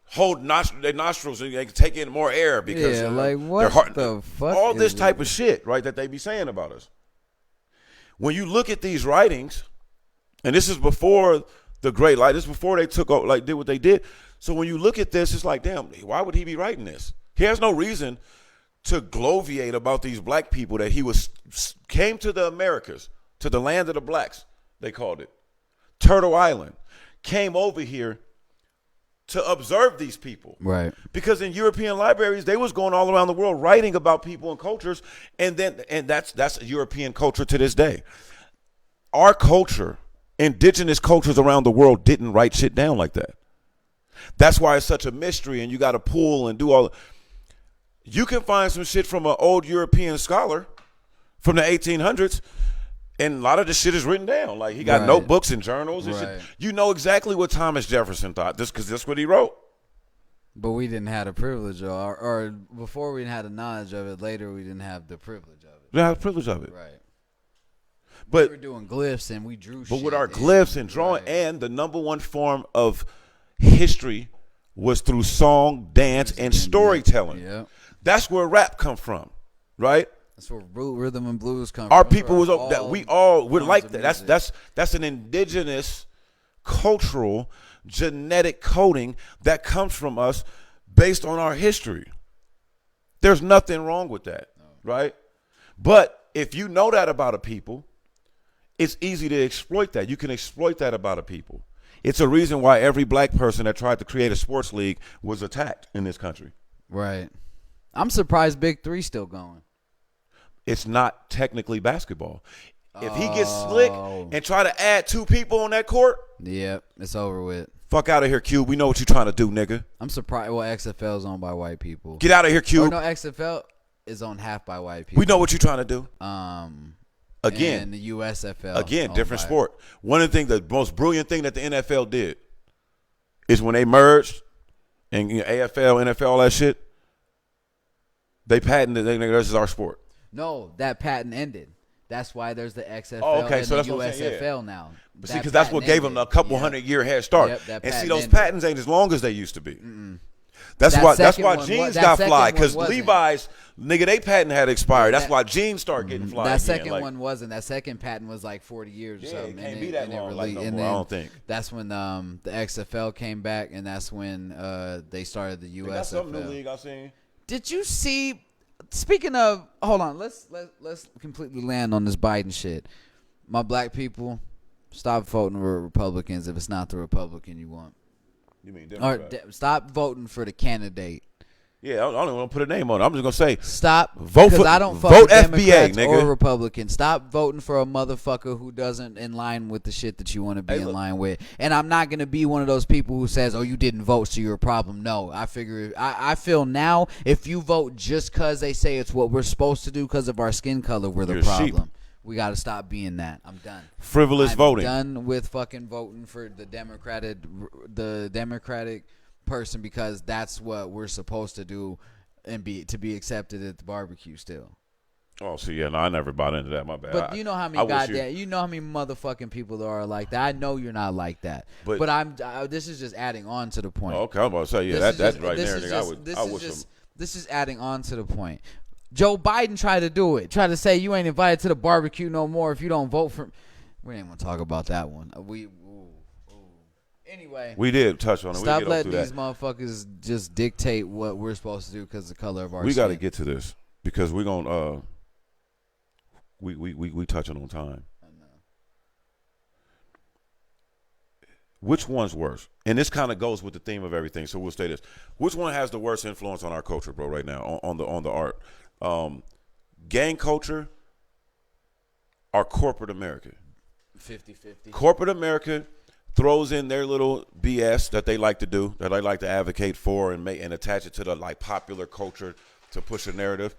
hold their nostrils and they can take in more air because like what the fuck? All this type of shit, right, that they be saying about us. When you look at these writings, and this is before the Great Light, this is before they took over, like did what they did. So when you look at this, it's like, damn, why would he be writing this? He has no reason to gloviate about these black people that he came to the Americas, to the land of the blacks, they called it. Turtle Island. Came over here to observe these people. Right. Because in European libraries, they was going all around the world writing about people and cultures, and that's European culture to this day. Our culture, indigenous cultures around the world didn't write shit down like that. That's why it's such a mystery, and you got to pull and do all. You can find some shit from an old European scholar from the 1800s, and a lot of the shit is written down. Like he got notebooks and journals and shit. You know exactly what Thomas Jefferson thought, because that's what he wrote. But we didn't have the privilege, or before we didn't have the knowledge of it. Later, we didn't have the privilege of it. We didn't have the privilege of it. Right. But we were doing glyphs and we drew. But with our glyphs and drawing, and the number one form of history was through song, dance, and storytelling. Yeah. That's where rap come from, right? That's where rhythm and blues come Our from. people we're like that. That's an indigenous cultural genetic coding that comes from us based on our history. There's nothing wrong with that, right? But if you know that about a people, it's easy to exploit that. You can exploit that about a people. It's a reason why every black person that tried to create a sports league was attacked in this country. Right. I'm surprised Big Three's still going. It's not technically basketball. If he gets slick and try to add two people on that court, yep, it's over with. Fuck out of here, Cube. We know what you're trying to do, nigga. I'm surprised. Well, XFL is owned by white people. Get out of here, Cube. No, XFL is owned half by white people. We know what you're trying to do. Again, and the USFL. Again, different sport. One of the things, the most brilliant thing that the NFL did is when they merged and AFL, NFL, all that shit, they patented, this is our sport. No, that patent ended. That's why there's the XFL and so the that's what I'm saying, USFL now. But see, because that's what gave them a couple 100-year head start. Yep, and see, those patents ain't as long as they used to be. That's That why one jeans that got second fly, one because wasn't. Levi's, nigga, they patent had expired. That's why jeans started getting fly That again. second Like, one wasn't. That second patent was like 40 years or Yeah, something. it can't and be that and long, really, like, no and more, I then don't think. That's when the XFL came back, and that's when they started the that's some new USFL. league I seen. Did you see? Speaking of, hold on, let's completely land on this Biden shit. My black people, stop voting for Republicans if it's not the Republican you want. You mean Or Democrat? stop voting for the candidate. Yeah, I don't want to put a name on it. I'm just going to say, Stop. Vote for- Because I don't fuck vote with FBA, Democrats nigga. or Republicans. Stop voting for a motherfucker who doesn't in line with the shit that you want to be Hey, in look. line with. And I'm not gonna be one of those people who says, "Oh, you didn't vote, so you're a problem." No, I feel now if you vote just cause they say it's what we're supposed to do because of our skin color, we're the You're a sheep. problem. We got to stop being that. I'm done. Frivolous I'm voting. done with fucking voting for the Democratic person because that's what we're supposed to do and be accepted at the barbecue still. Oh, see, yeah, no, I never bought into that. My bad. But you know how many you know how many motherfucking people there are like that. I know you're not like that. But this is just adding on to the point. Oh, okay, I'm about to say, yeah, that's right there. Nigga. This is adding on to the point. Joe Biden tried to do it. Tried to say you ain't invited to the barbecue no more if you don't vote for. We ain't gonna talk about that one. Anyway, we did touch on it. Stop letting these motherfuckers just dictate what we're supposed to do because of the color of our skin. We got to get to this because we're gonna we touching on time. I know. Which one's worse? And this kind of goes with the theme of everything. So we'll say this: which one has the worst influence on our culture, bro? Right now, on the art. Gang culture or corporate America? 50-50. Corporate America throws in their little BS that they like to do, that they like to advocate for and attach it to the like popular culture to push a narrative.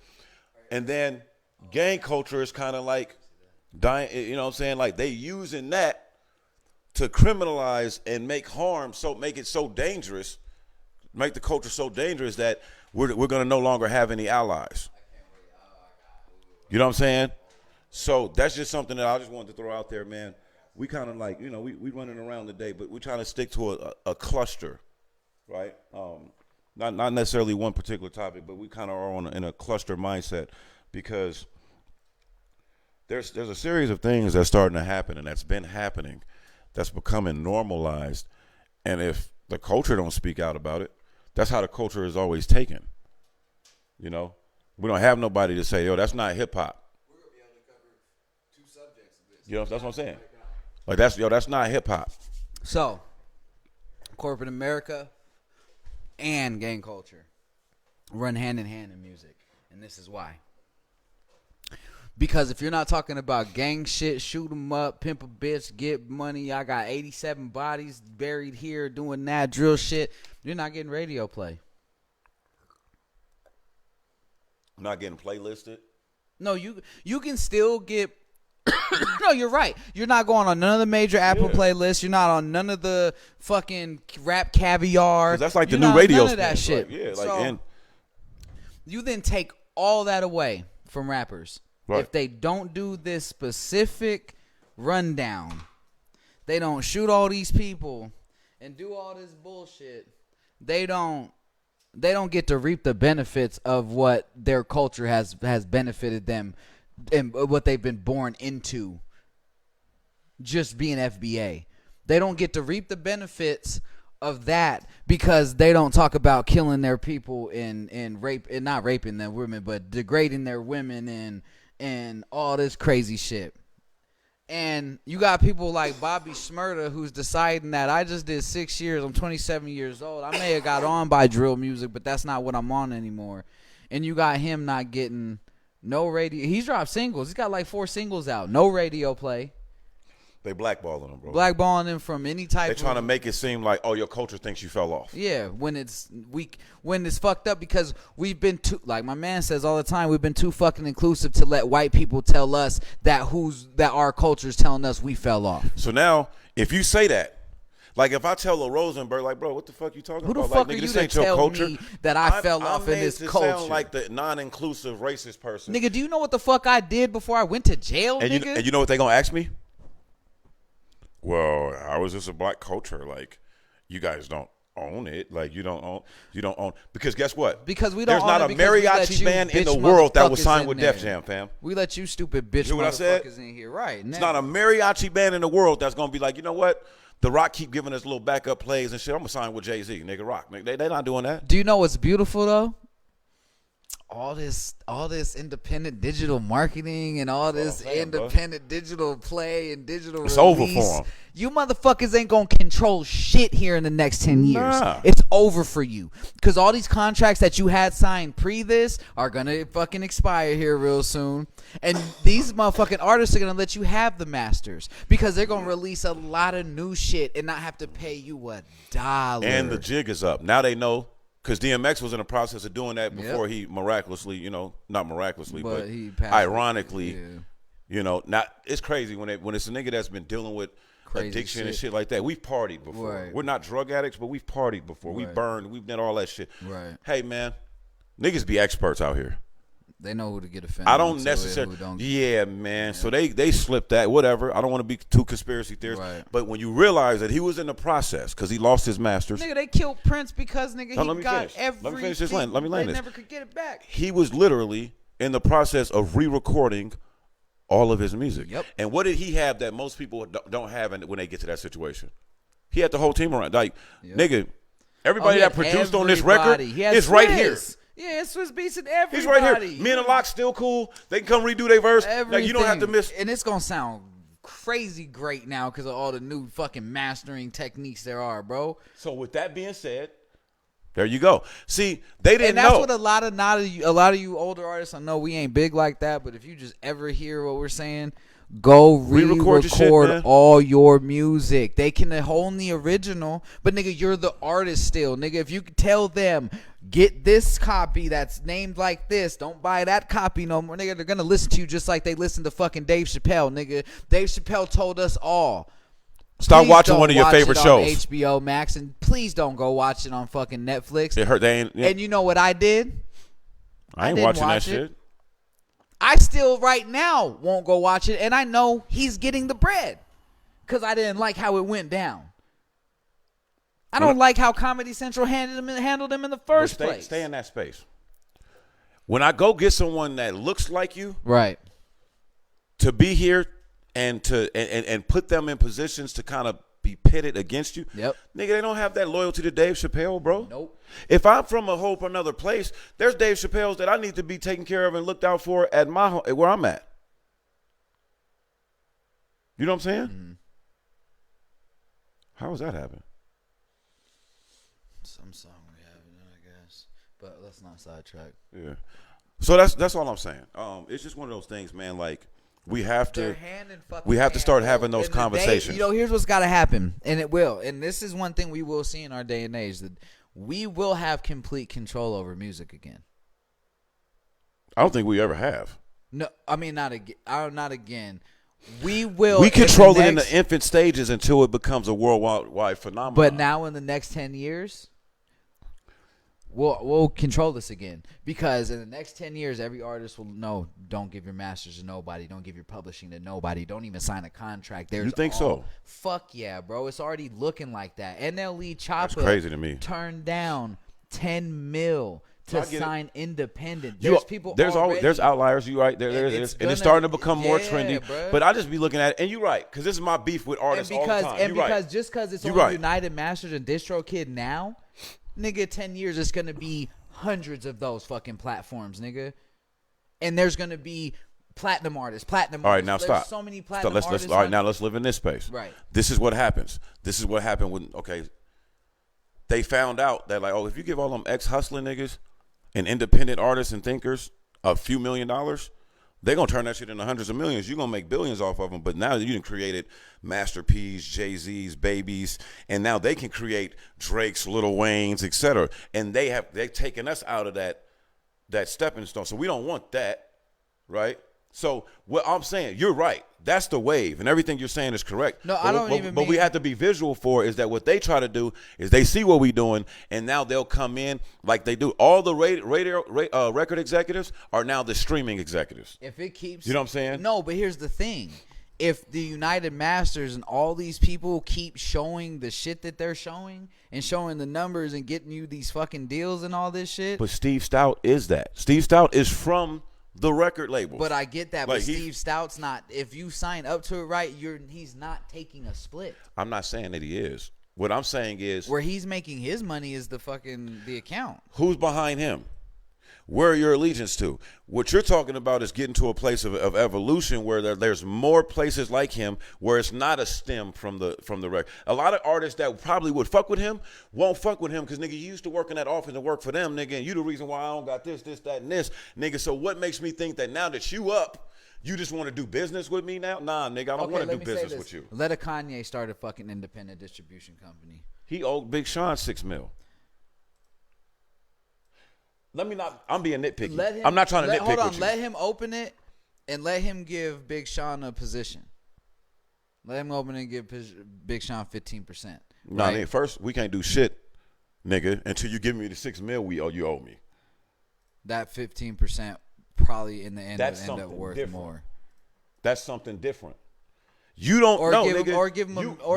And then gang culture is kind of like dying, you know what I'm saying? Like they using that to criminalize and make it so dangerous, make the culture so dangerous that we're going to no longer have any allies. You know what I'm saying? So that's just something that I just wanted to throw out there, man. We kind of like, we running around today, but we're trying to stick to a cluster, right? Not necessarily one particular topic, but we kind of are in a cluster mindset because there's a series of things that's starting to happen and that's been happening that's becoming normalized. And if the culture don't speak out about it, that's how the culture is always taken. We don't have nobody to say, yo, that's not hip hop. We're going to be able to cover 2 subjects of this. That's what I'm saying. Like that's not hip hop. So, corporate America and gang culture run hand in hand in music. And this is why. Because if you're not talking about gang shit, shoot 'em up, pimp a bitch, get money, I got 87 bodies buried here doing that drill shit, you're not getting radio play. Not getting playlisted? No, you can still get no, you're right. You're not going on none of the major Apple playlists. You're not on none of the fucking rap caviar. That's like the new radio none of that shit. Right? Yeah, so, you then take all that away from rappers. Right. If they don't do this specific rundown, they don't shoot all these people and do all this bullshit. They don't get to reap the benefits of what their culture has benefited them and what they've been born into. Just being FBA. They don't get to reap the benefits of that because they don't talk about killing their people and rape and not raping their women, but degrading their women and all this crazy shit. And you got people like Bobby Shmurda who's deciding that I just did 6 years. I'm 27 years old. I may have got on by drill music, but that's not what I'm on anymore. And you got him not getting no radio. He's dropped singles. He's got like 4 singles out. No radio play. They blackballing him, bro. Blackballing him from any type They're trying to make it seem like, oh, your culture thinks you fell off. Yeah, when it's weak, when it's fucked up because we've been too, like my man says all the time, we've been too fucking inclusive to let white people tell us that our culture's telling us we fell off. So now, if you say that, like if I tell a Rosenberg, like, bro, what the fuck you talking about? Who the fuck like, are nigga, you this to ain't your tell culture. me that I fell off in this culture? Sound like the non-inclusive racist person. Nigga, do you know what the fuck I did before I went to jail, nigga? And you know what they gonna ask me? Well, how is this a black culture? Like, you guys don't own it. Like, you don't own because guess what? Because we don't. There's not a mariachi band in the world that was signed with Def Jam, fam. We let you stupid bitch You know what I said? motherfuckers in here, right? It's not a mariachi band in the world that's gonna be like, you know what? The Rock keep giving us little backup plays and shit. I'm gonna sign with Jay-Z, nigga. Rock, they not doing that. Do you know what's beautiful though? All this independent digital marketing and all this independent digital play and digital it's release. over for them. You motherfuckers ain't gonna control shit here in the next 10 years. Nah. It's over for you. Because all these contracts that you had signed pre this are gonna fucking expire here real soon. And these motherfucking artists are gonna let you have the masters. Because they're gonna release a lot of new shit and not have to pay you $1. And the jig is up. Now they know. Because DMX was in the process of doing that before he miraculously, not miraculously, but he passed ironically, You know, not it's crazy when it's a nigga that's been dealing with Crazy addiction and shit. shit like that. We've partied before. Right. We're not drug addicts, but we've partied before. We've Right. burned. We've done all that shit. Right. Hey, man, niggas be experts out here. They know who to get offended. I don't to necessarily. and who don't. Yeah, man. So they slipped that. Whatever. I don't want to be too conspiracy theorist. Right. But when you realize that he was in the process because he lost his masters, Nigga, they killed Prince because nigga No, let he me got finish. everything. Let me finish this line. Let me land They this. never could get it back. he was literally in the process of re-recording all of his music. Yep. And what did he have that most people don't have when they get to that situation? He had the whole team around. Like, nigga, everybody that produced on this record is right here. Yeah, it's Swiss Beats and everybody. He's right here. Me and the Lock still cool. They can come redo their verse. Like, you don't have to miss. And it's gonna sound crazy great now because of all the new fucking mastering techniques there are, bro. So with that being said, there you go. See, they didn't And that's know. what a lot of you older artists, I know we ain't big like that, but if you just ever hear what we're saying, go Re-record your shit, re-record man. all your music. They can hold the original, but nigga, you're the artist still. Nigga, if you tell them, get this copy that's named like this, don't buy that copy no more, nigga, they're gonna listen to you just like they listen to fucking Dave Chappelle, nigga. Dave Chappelle told us all. Stop Please watching don't one of your watch favorite it on shows. HBO Max, and please don't go watch it on fucking Netflix. It hurt. They ain't. And you know what I did? I ain't didn't watching that watch it. shit. I still right now won't go watch it, and I know he's getting the bread because I didn't like how it went down. I don't like how Comedy Central handled him in the first place. Stay in that space. When I go get someone that looks like you, Right. to be here and to and put them in positions to kind of be pitted against you. Yep. Nigga, they don't have that loyalty to Dave Chappelle, bro. Nope. If I'm from a whole another place, there's Dave Chappelle's that I need to be taken care of and looked out for at my home, where I'm at. You know what I'm saying? Mm-hmm. How does that happen? Some song we have, I guess, but let's not sidetrack. Yeah. So that's all I'm saying. It's just one of those things, man. Like we have They're to. hand in fucking We have to hand, start bro. having those And the day- conversations. here's what's got to happen, and it will. And this is one thing we will see in our day and age, that we will have complete control over music again. I don't think we ever have. No, I mean not again. Not again. We will. We in the control it in next- the infant stages until it becomes a worldwide phenomenon. But now in the next 10 years, we'll control this again, because in the next 10 years, every artist will know, don't give your masters to nobody, don't give your publishing to nobody, don't even sign a contract. There's You think so? Fuck yeah, bro. It's already looking like that. NLE Choppa That's crazy to me. turned down 10 mil I to get it. sign independent. You- There's people There's already. always there's outliers. You right there, And and it's it's gonna- starting to become more yeah, trendy. bruh. But I just be looking at it, and you're right, because this is my beef with And artists all the because time. and You're because right. just because it's You on right. United Masters and DistroKid now, nigga, 10 years it's gonna be hundreds of those fucking platforms, nigga, and there's gonna be platinum artists. All right, now There's stop. so many So platinum let's artists. all right, on- now let's live in this space. Right. This is what happens. This is what happened when they found out that like, oh, if you give all them ex-hustling niggas and independent artists and thinkers a few $1 million, they're going to turn that shit into hundreds of millions. You're going to make billions off of them. But now you done created Master P's, Jay-Z's, Babies, and now they can create Drake's, Lil Wayne's, etc. And they've taken us out of that stepping stone. So we don't want that, right? So what I'm saying, you're right. That's the wave, and everything you're saying is correct. No, I don't But even we mean- have to be visual for is that what they try to do is they see what we're doing, and now they'll come in like they do. All the record executives are now the streaming executives. If it keeps, You know what I'm saying? No, but here's the thing: if the United Masters and all these people keep showing the shit that they're showing and showing the numbers and getting you these fucking deals and all this shit. But Steve Stout is that. Steve Stout is from the record label. But I get that. Like, But he- Steve Stout's not. If you sign up to it right, he's not taking a split. I'm not saying that he is. What I'm saying is Where he's making his money is the account. who's behind him? Where are your allegiance to? What you're talking about is getting to a place of evolution where there's more places like him where it's not a stem from the record. A lot of artists that probably would fuck with him won't fuck with him because, nigga, you used to work in that office and work for them, nigga, and you the reason why I don't got this, that, and this, nigga. So what makes me think that now that you up, you just want to do business with me now? Nah, nigga, I don't want to do business with you. Let a Kanye start a fucking independent distribution company. He owed Big Sean $6 million. I'm being nitpicky. I'm not trying to nitpick Hold on, with you. let him open it and let him give Big Sean a position. Let him open and give Big Sean 15%. No, right? first we can't do shit, nigga, until you give me the $6 million you owe me. That 15% probably in the end That's will end up something worth different. more. That's something different. You don't know, nigga.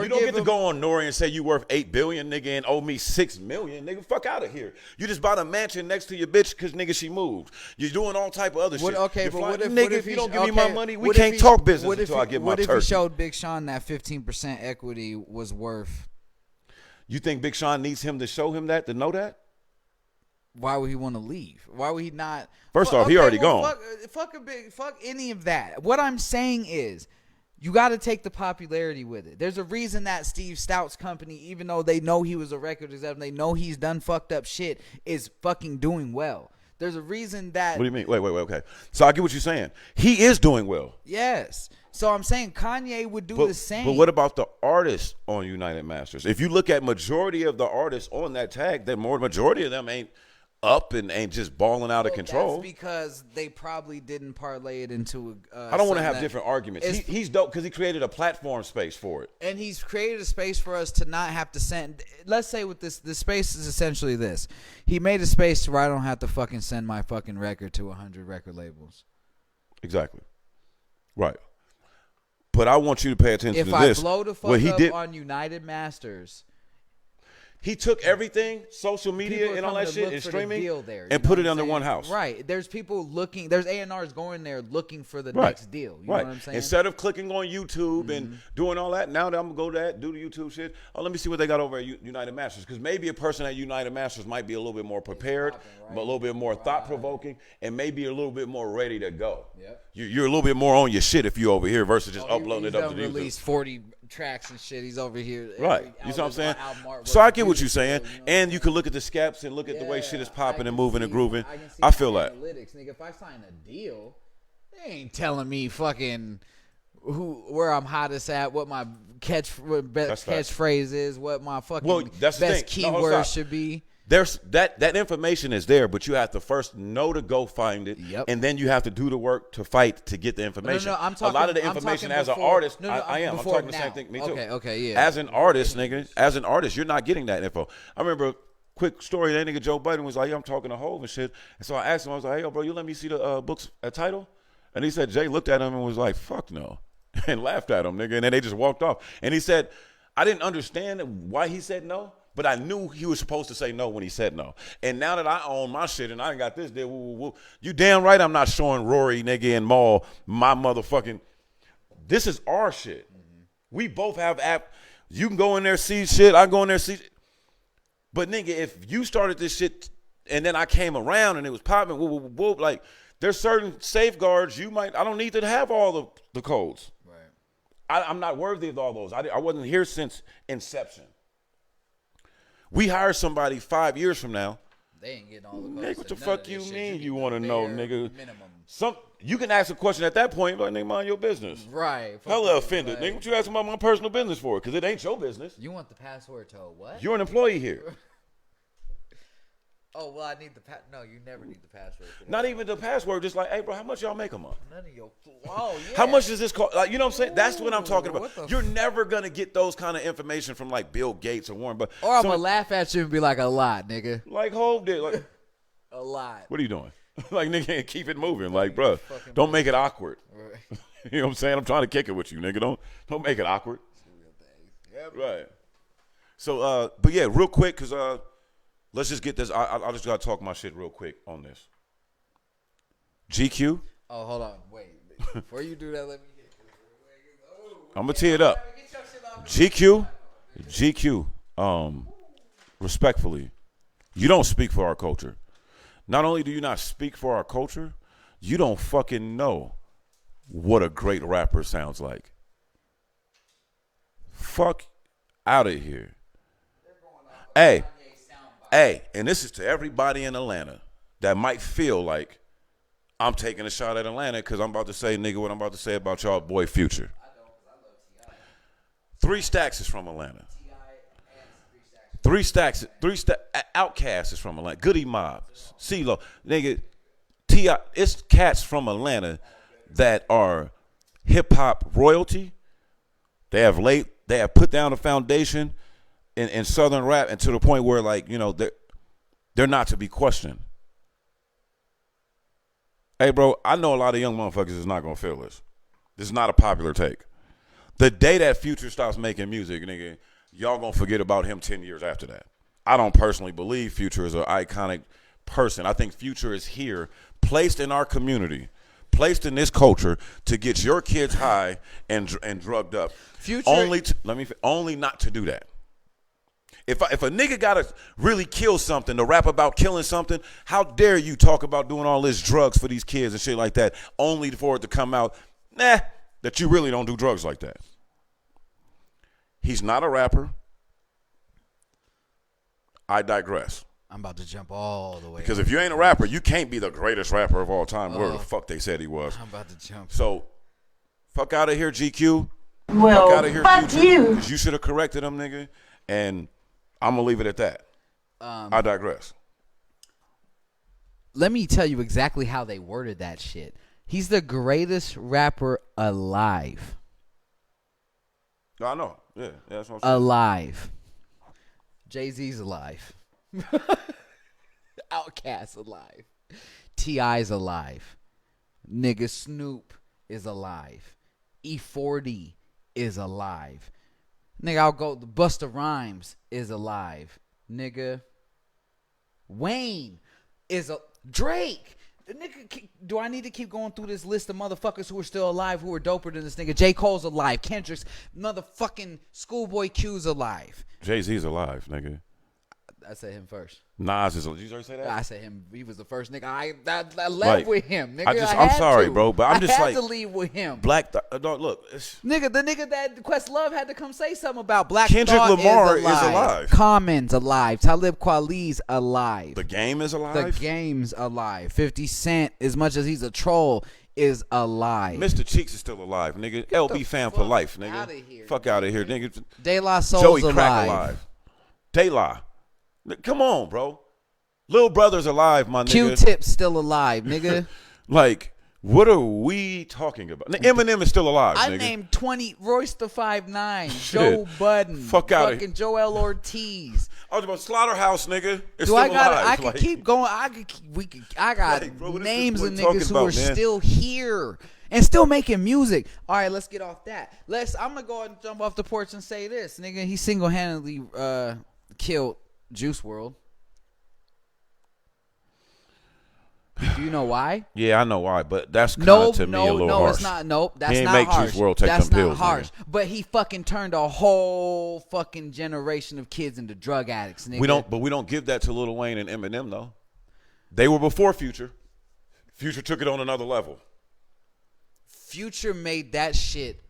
You don't get to go on Nori and say you worth $8 billion, nigga, and owe me $6 million, nigga. Fuck out of here. You just bought a mansion next to your bitch because nigga she moved. You're doing all type of other shit. Okay, but what if nigga? If you don't give me my money, we what can't if talk business what if until I get my What if turkey. he showed Big Sean that 15% equity was worth? You think Big Sean needs him to show him that, to know that? Why would he want to leave? Why would he not? First off, he already gone. Fuck any of that. What I'm saying is, you got to take the popularity with it. There's a reason that Steve Stout's company, even though they know he was a record executive, they know he's done fucked up shit, is fucking doing well. There's a reason that. What do you mean? Wait, okay. So I get what you're saying. He is doing well. Yes. So I'm saying Kanye would do the same. But what about the artists on United Masters? If you look at majority of the artists on that tag, the majority of them ain't up and ain't just balling out of control. That's because they probably didn't parlay it into. I don't want to have different arguments. He's dope because he created a platform space for it, and he's created a space for us to not have to send. Let's say with this, the space is essentially this. He made a space where I don't have to fucking send my fucking record to 100 record labels. Exactly. Right. But I want you to pay attention to this. If I blow the fuck up on United Masters. He took everything, social media and all that shit, and streaming, and put it under one house. Right. There's people looking. There's A&Rs going there looking for the next deal. You know what I'm saying? Instead of clicking on YouTube and doing all that, now that I'm going to do the YouTube shit, let me see what they got over at United Masters. Because maybe a person at United Masters might be a little bit more prepared, a little bit more thought-provoking, and maybe a little bit more ready to go. Yep. You're a little bit more on your shit if you're over here versus just uploading it up to YouTube. He's released 40 tracks and shit. He's over here. Right. You see what I'm saying? So I get what you're saying. And you can look at the scaps and look at the way shit is popping and moving and grooving. I feel that. Analytics, nigga. If I sign a deal, they ain't telling me fucking where I'm hottest at, what my catchphrase is, what my fucking best keyword should be. There's that information is there, but you have to first know to go find it, and then you have to do the work to fight to get the information. No, I'm talking, a lot of the information as an artist, I am. I'm talking the same thing. Me too. Okay, yeah. As an artist, nigga, you're not getting that info. I remember quick story. That nigga Joe Budden was like, "Yeah, I'm talking to Hov and shit." And so I asked him, I was like, "Hey, yo, bro, you let me see the books at Tidal?" And he said, Jay looked at him and was like, "Fuck no," and laughed at him, nigga. And then they just walked off. And he said, I didn't understand why he said no. But I knew he was supposed to say no when he said no. And now that I own my shit and I got this deal, you damn right I'm not showing Rory, nigga, and Maul my motherfucking. This is our shit. Mm-hmm. We both have app. You can go in there, see shit. I go in there, see. But nigga, if you started this shit and then I came around and it was popping, like there's certain safeguards you might. I don't need to have all the codes. Right. I'm not worthy of all those. I wasn't here since inception. We hire somebody 5 years from now. They ain't getting all the codes. Nigga, what the fuck you mean you want to know, nigga? Minimum. You can ask a question at that point, like, nigga, mind your business. Right. Hella offended. Nigga, what you asking about my personal business for? Because it ain't your business. You want the password to what? You're an employee here. Oh, well, I need the no, you never need the password. Not even the password. Just like, hey, bro, how much y'all make a month? None of your. Oh, yeah. How much does this cost? Like, you know what I'm saying? That's what I'm talking about. You're never going to get those kind of information from, like, Bill Gates or Warren Buffett. Or I'm going to laugh at you and be like, a lot, nigga. Like, Hov did. Like, a lot. What are you doing? Like, nigga, keep it moving. Like, bro, don't make it awkward. Right. You know what I'm saying? I'm trying to kick it with you, nigga. Don't make it awkward. Yep. Right. So, but, yeah, real quick, because let's just get this. I just got to talk my shit real quick on this. GQ. Oh, hold on. Wait. Before you do that, let me get I'm going to tee it up. GQ. Respectfully, you don't speak for our culture. Not only do you not speak for our culture, you don't fucking know what a great rapper sounds like. Fuck out of here. Hey, and this is to everybody in Atlanta that might feel like I'm taking a shot at Atlanta because I'm about to say, nigga, what I'm about to say about y'all boy Future. 3 Stacks is from Atlanta. 3 Stacks. Outkast is from Atlanta. Goody Mob. CeeLo. Nigga, T.I. It's cats from Atlanta that are hip hop royalty. They have put down a foundation in Southern rap, and to the point where, like, you know, they're not to be questioned. Hey, bro, I know a lot of young motherfuckers is not gonna feel this. This is not a popular take. The day that Future stops making music, nigga, y'all gonna forget about him 10 years after that. I don't personally believe Future is an iconic person. I think Future is here, placed in our community, placed in this culture to get your kids high and drugged up. Future only not to do that. If a nigga gotta really kill something to rap about killing something, how dare you talk about doing all this drugs for these kids and shit like that, only for it to come out, that you really don't do drugs like that. He's not a rapper. I digress. I'm about to jump all the way. Because if you ain't a rapper, you can't be the greatest rapper of all time. Where the fuck they said he was. I'm about to jump. So, fuck out of here, GQ. Well, fuck out of here, fuck Future. you. Because you should have corrected him, nigga. And I'm going to leave it at that. I digress. Let me tell you exactly how they worded that shit. He's the greatest rapper alive. I know. Yeah, that's what I'm saying. Alive. Jay-Z's alive. Outkast alive. T.I.'s alive. Nigga Snoop is alive. E40 is alive. Nigga, I'll go. Busta Rhymes is alive. Nigga. Wayne is a Drake. The nigga, do I need to keep going through this list of motherfuckers who are still alive, who are doper than this nigga? J. Cole's alive. Kendrick's motherfucking Schoolboy Q's alive. Jay-Z's alive, nigga. I said him first. Nas is alive. Did you already say that? I said him. He was the first nigga. I left with him. Nigga, I'm sorry, bro, but I'm just I like, had to leave with him. Black Thought, look. Nigga, the nigga that Questlove had to come say something about Black Kendrick Thought Lamar is alive. Common's alive. Talib Kweli's alive. The Game is alive. The Game's alive. 50 Cent, as much as he's a troll, is alive. Mr. Cheeks is still alive, nigga. LB fan for life, nigga. Outta here, fuck out of here, nigga. De La Soul's Joey alive. Crack alive. De La. Come on, bro. Little brother's alive, my nigga. Q-Tip's still alive, nigga. Like, what are we talking about? Eminem is still alive, I nigga. named 20 Royce the 5'9", Joe Budden, Fuck out fucking Joel Ortiz. I was about Slaughterhouse, nigga. It's Do still I got? alive. I can keep going. I got Like, bro, names what of are you talking niggas who about, are man? still here and still making music. All right, let's get off that. I'm gonna go ahead and jump off the porch and say this, nigga. He single-handedly killed Juice WRLD. Do you know why? Yeah, I know why, but that's kind of to me a little harsh. It's not. Nope, that's He ain't not make harsh. Juice WRLD take That's them not pills, harsh. nigga. But he fucking turned a whole fucking generation of kids into drug addicts, nigga. We don't give that to Lil Wayne and Eminem though. They were before Future. Future took it on another level. Future made that shit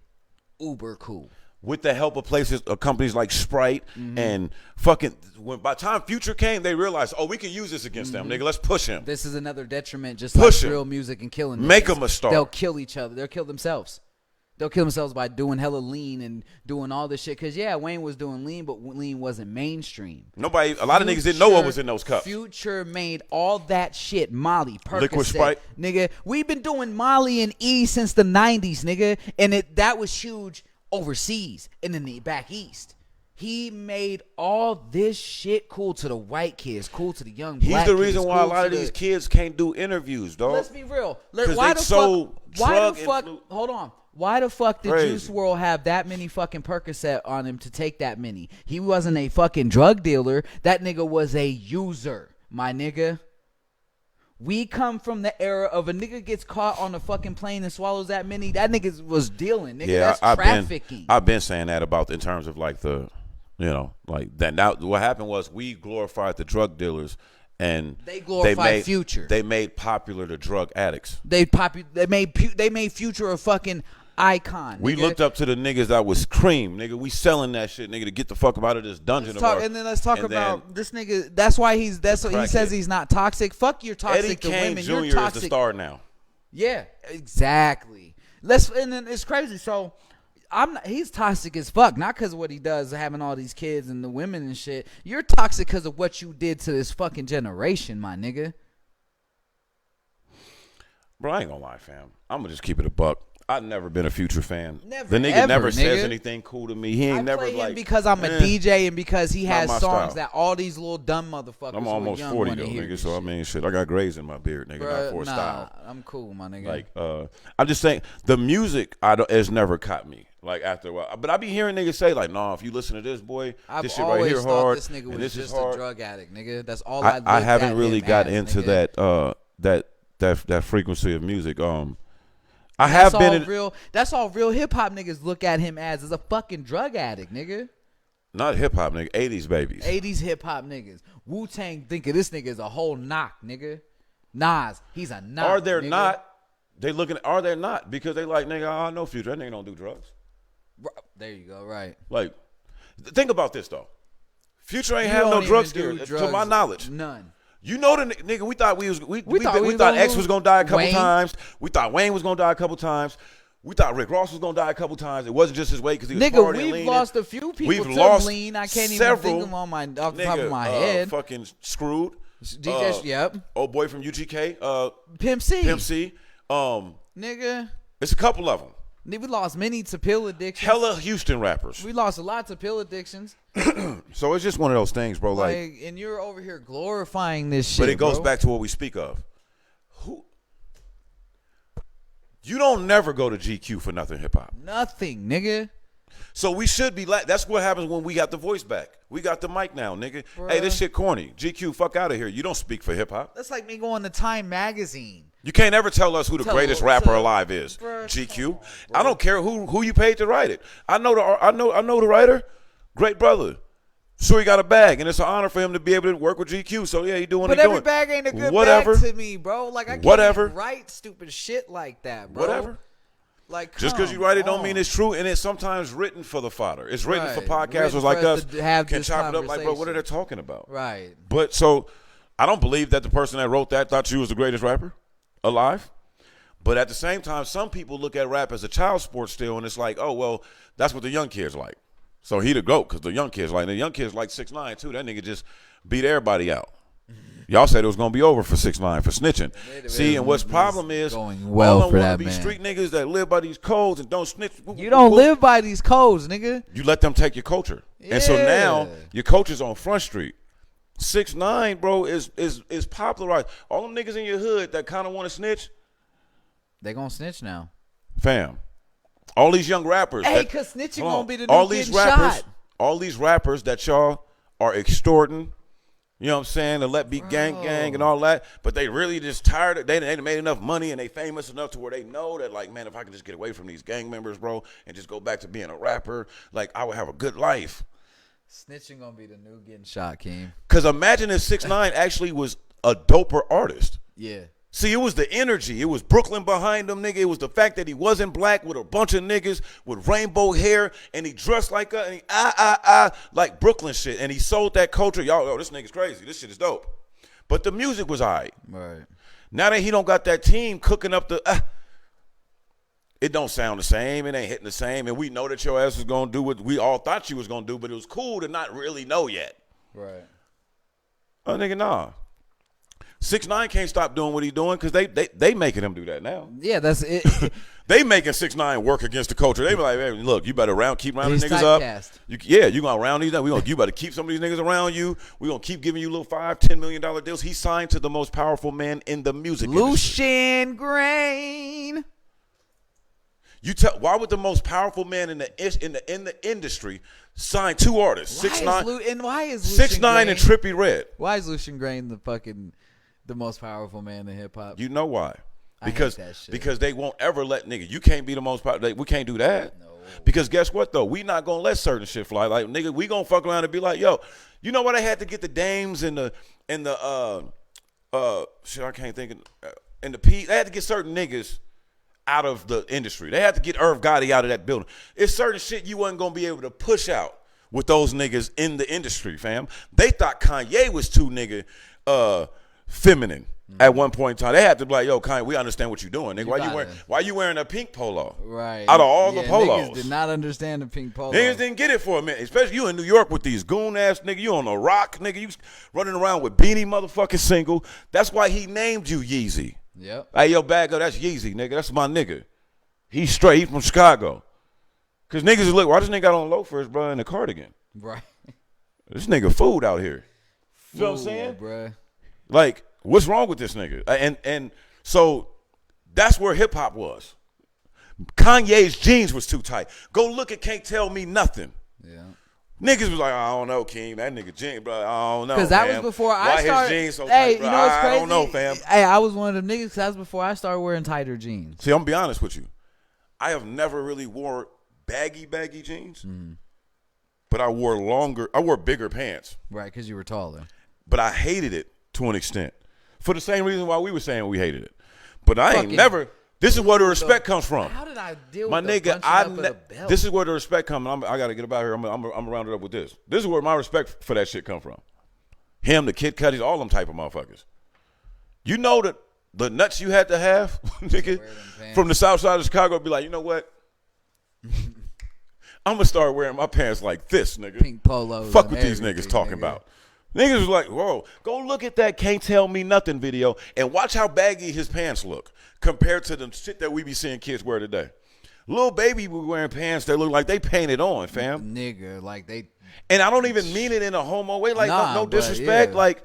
uber cool. With the help of companies like Sprite and fucking. By the time Future came, they realized, we can use this against them, nigga. Let's push him. This is another detriment, just Push like him. real music and killing. Make niggas. them a star. They'll kill each other. They'll kill themselves. They'll kill themselves by doing hella lean and doing all this shit. Cause yeah, Wayne was doing lean, but lean wasn't mainstream. A lot of niggas didn't know what was in those cups. Future made all that shit. Molly, Percocet, Liquid Sprite. nigga. We've been doing Molly and E since the '90s, nigga, and that was huge overseas and in the back east. He made all this shit cool to the white kids, cool to the young black kids. He's the reason why a cool lot to of these kids can't do interviews, dog. Let's be real. Because Why they the so fuck? Hold on. Why the fuck did Crazy. Juice WRLD have that many fucking Percocet on him to take that many? He wasn't a fucking drug dealer. That nigga was a user, my nigga. We come from the era of a nigga gets caught on a fucking plane and swallows that many. That nigga was dealing, nigga. Yeah, That's trafficking. I've been saying that about in terms of like the, like that. Now what happened was we glorified the drug dealers, and They glorified Future. They made popular the drug addicts. They made Future a fucking icon. We nigga. looked up to the niggas that was cream, nigga. We selling that shit, nigga, to get the fuck up out of this dungeon. Let's talk about this nigga. That's why he says he's not toxic. Fuck, you're toxic Eddie to Kane women. Jr. You're is toxic. the star now. Yeah, exactly. And then it's crazy. So he's toxic as fuck, not because of what he does, having all these kids and the women and shit. You're toxic because of what you did to this fucking generation, my nigga. Bro, I ain't gonna lie, fam. I'm gonna just keep it a buck. I've never been a Future fan. Never, the nigga ever, never nigga. says anything cool to me. He ain't I never play him like because I'm a DJ and because he has my songs style. that all these little dumb motherfuckers. I'm who are almost young 40 wanna though, hear nigga. this So I shit. mean, shit, I got grays in my beard, nigga. Bruh, not for style. I'm cool, my nigga. Like, I'm just saying the music has never caught me. Like after a while, but I be hearing niggas say like, "Nah, if you listen to this, boy, I've this shit always right here thought hard, this nigga and was this is just hard." a drug addict, nigga. That's all I haven't looked really at got him into as, nigga. that frequency of music. I That's have been all in, real. That's all real hip hop niggas look at him as a fucking drug addict, nigga. not hip hop nigga, 80s babies. 80s hip hop niggas. Wu-Tang think of this nigga as a whole knock, nigga. Nas, he's a knock. Are there nigga. not? They looking. Are there not? Because they like nigga. I know Future. That nigga don't do drugs. There you go. Right. Like, think about this though. Future ain't You have no don't even drugs do here, to drugs, my knowledge. None. You know the nigga. We thought we thought thought X lose was gonna die a couple Wayne. times. We thought Wayne was gonna die a couple times. We thought Rick Ross was gonna die a couple times. It wasn't just his way because he was Nigga, partying, we've leaning. lost a few people We've to lost lean. I can't even several. think of them off the top of my Nigga, head. fucking Screwed. DJ, yep. Old boy from UGK. Pimp C. Pimp C. Nigga. It's a couple of them. We lost many to pill addictions. Hella Houston rappers. We lost a lot to pill addictions. So it's just one of those things, bro. Like, And you're over here glorifying this shit. but it goes bro. back to what we speak of. You don't never go to GQ for nothing hip hop. Nothing, nigga. So we should be like, that's what happens when we got the voice back. We got the mic now, nigga. Bruh. Hey, this shit corny. GQ, fuck out of here. You don't speak for hip hop. That's like me going to Time Magazine. You can't ever tell us who the greatest rapper alive is. Bruh, GQ. I don't care who you paid to write it. I know the writer. Great brother. Sure, he got a bag, and it's an honor for him to be able to work with GQ. So yeah, he doing what But he every doing. bag ain't a good Whatever. bag to me, bro. Like I can't Whatever. write stupid shit like that, bro. Whatever. Like Just because you write it don't mean it's true, and it's sometimes written for the fodder. It's written for Right. podcasters Written like for us us to have can this chop it up like, bro, what are they conversation. talking about? Right. But so I don't believe that the person that wrote that thought you was the greatest rapper alive. But at the same time, some people look at rap as a child sport still, and it's like, oh, well, that's what the young kids like. So he the GOAT because the young kids like. And the young kids like 6ix9ine too. That nigga just beat everybody out. Y'all said it was gonna be over for 6ix9ine for snitching. See, and what's problem is going well all for them that wanna be man. street niggas that live by these codes and don't snitch. You don't live by these codes, nigga. You let them take your culture, and so now Yeah. your culture's on Front Street. 6ix9ine, bro, is popularized. All them niggas in your hood that kind of want to snitch, They gonna snitch now. fam. All these young rappers. Hey, that- cause snitching hold on. gonna be the new all these getting rappers, shot. all these rappers that y'all are extorting. You know what I'm saying? To let be gang and all that, but they really just tired. They ain't made enough money and they famous enough to where they know that, like, man, if I could just get away from these gang members, bro, and just go back to being a rapper, like, I would have a good life. Snitching gonna be the new getting shot, Keem. Cause imagine if 6ix9ine actually was a doper artist. Yeah. See, it was the energy. It was Brooklyn behind him, nigga. It was the fact that he wasn't black with a bunch of niggas with rainbow hair, and he dressed like a, and he, like Brooklyn shit. And he sold that culture. Y'all, yo, this nigga's crazy. This shit is dope. But the music was all right. Right. Now that he don't got that team cooking up the, it don't sound the same. It ain't hitting the same. And we know that your ass was going to do what we all thought you was going to do, but it was cool to not really know yet. Right. Oh, nigga, nah. 6ix9ine can't stop doing what he doing because they making him do that now. Yeah, that's it. They making 6ix9ine work against the culture. They be like, hey, look, you better keep rounding He's niggas up. typecast. You gonna round these up. You better keep some of these niggas around you. We gonna keep giving you little $5-10 million deals. He signed to the most powerful man in the music industry. Lucian Grain. Why would the most powerful man in the industry sign two artists? 6ix9ine, Why is Lucian 6ix9ine Grain, and Trippie Redd. Why is Lucian Grain the most powerful man in hip hop? You know why? I hate Because that shit. because they won't ever let nigga. You can't be the most powerful. We can't do that. No. Because guess what though? We not gonna let certain shit fly. Like nigga, we gonna fuck around and be like, yo, you know what? I had to get the Dames and the shit. I can't think of and the P. They had to get certain niggas out of the industry. They had to get Irv Gotti out of that building. It's certain shit you wasn't gonna be able to push out with those niggas in the industry, fam. They thought Kanye was too nigga feminine at one point in time. They had to be like, yo, Kanye, we understand what you're doing, nigga. Why you wearing a pink polo? Right. Out of all the polos. Niggas did not understand the pink polo. Niggas didn't get it for a minute. Especially you in New York with these goon ass nigga. You on the rock, nigga. You running around with Beanie motherfucking Single. That's why he named you Yeezy. Yep. Hey, yo, bag up, that's Yeezy, nigga. That's my nigga. He's straight. He's from Chicago. Because niggas is look, why this nigga got on loafers, bro, in the cardigan? Right. This nigga food out here. You know what I'm saying? Bruh. Like, what's wrong with this nigga? And so that's where hip hop was. Kanye's jeans was too tight. Go look at Can't Tell Me Nothing. Yeah. Niggas was like, I don't know, King. That nigga jeans, bro. I don't know. Because that man. was before Why I started. his jeans so hey, tight, bro? you know what's crazy? I don't know, fam. Hey, I was one of them niggas because that was before I started wearing tighter jeans. See, I'm gonna be honest with you. I have never really wore baggy jeans, but I wore bigger pants. Right, because you were taller. But I hated it to an extent. For the same reason why we were saying we hated it. But I ain't Fucking- never. This is where the respect comes from. How did I deal My with the nigga, punching up of the belt? this is where the respect comes. I got to get about here. I'm gonna round it up with this. This is where my respect for that shit come from. Him, the Kid Cuddies, all them type of motherfuckers. You know that the nuts you had to have, nigga, from the south side of Chicago, be like, you know what? I'm gonna start wearing my pants like this, nigga. Pink polos. Fuck and what these everything, niggas talking nigga. about. Niggas was like, whoa, go look at that Can't Tell Me Nothing video and watch how baggy his pants look compared to the shit that we be seeing kids wear today. Lil Baby be wearing pants that look like they painted on, fam. Nigga, like they. And I don't even mean it in a homo way, like Nah, no but disrespect. yeah. Like,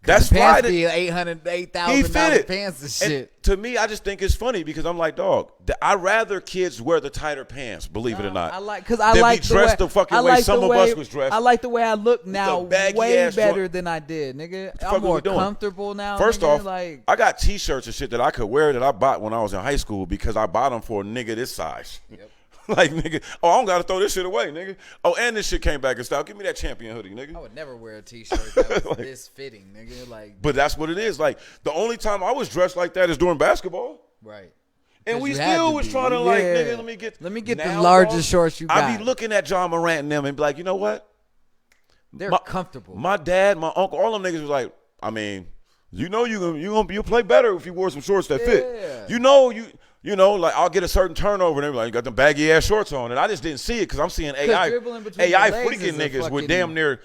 that's pants fine. be He $8,000 fit it. pants and And shit. to me, I just think it's funny because I'm like, dog, I'd rather kids wear the tighter pants, believe it or not. I like because I than like be dressed the the fucking I way like some the of way, us was dressed. I like the way I look now, baggy way ass better joint. than I did, nigga. fuck I'm we more doing? comfortable now. First nigga. off, like I got T-shirts and shit that I could wear that I bought when I was in high school because I bought them for a nigga this size. Yep. Like, nigga, I don't got to throw this shit away, nigga. Oh, and this shit came back in style. Give me that champion hoodie, nigga. I would never wear a T-shirt that was this fitting, nigga. Like, But that's what it is. Like, the only time I was dressed like that is during basketball. right. And 'Cause we you had still to was be. trying to, like, Yeah. nigga, let me get the now, largest dog, shorts you got. I be looking at John Morant and them and be like, you know what? They're My- comfortable. My dad, my uncle, all them niggas was like, I mean, you know you'll play better if you wore some shorts that Yeah. fit. You know, like I'll get a certain turnover and they're like, you got them baggy ass shorts on. And I just didn't see it because I'm seeing dribbling between AI your legs freaking is a niggas with fucking- damn near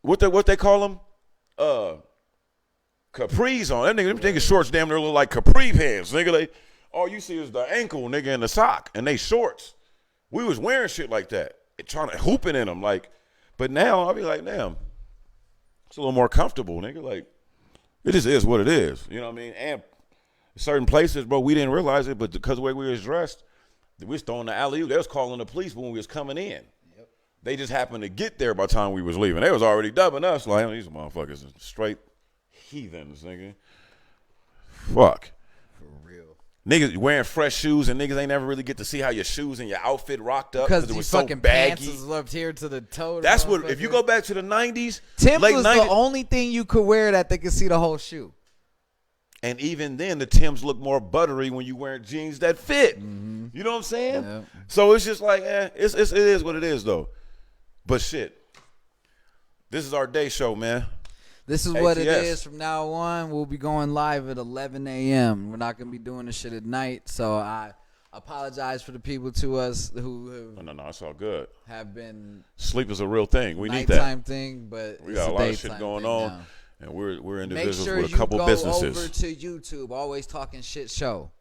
what they call them? Capris on. Them niggas shorts damn near look like capri pants. Nigga, all you see is the ankle, nigga, and the sock, and they shorts. We was wearing shit like that, trying to hooping in them, like. But now I'll be like, damn, it's a little more comfortable, nigga. Like, it just is what it is. You know what I mean? And certain places, bro, we didn't realize it, but because of the way we was dressed, we was throwing the alley-oop. They was calling the police when we was coming in. Yep. They just happened to get there by the time we was leaving. They was already dubbing us like, these motherfuckers are straight heathens, nigga. Fuck. For real. Niggas wearing fresh shoes and niggas ain't never really get to see how your shoes and your outfit rocked up Because it these was so fucking pants baggy. is up here to the toe. That's what, if you go back to the 90s, Tim's late was 90s, the only thing you could wear that they could see the whole shoe. and even then the Timbs look more buttery when you wearing jeans that fit. Mm-hmm. You know what I'm saying? Yep. So it's just like, it is what it is though. But shit, this is our day show, man. This is what it ATS. is from now on. We'll be going live at 11 a.m. We're not going to be doing this shit at night. So I apologize for the people to us who No, it's all good. have been Sleep is a real thing. We need that. nighttime thing, but We it's got a lot of daytime shit going thing on, now. and we're Make individuals sure with a you couple go businesses. over to YouTube. Always Talking Shit Show.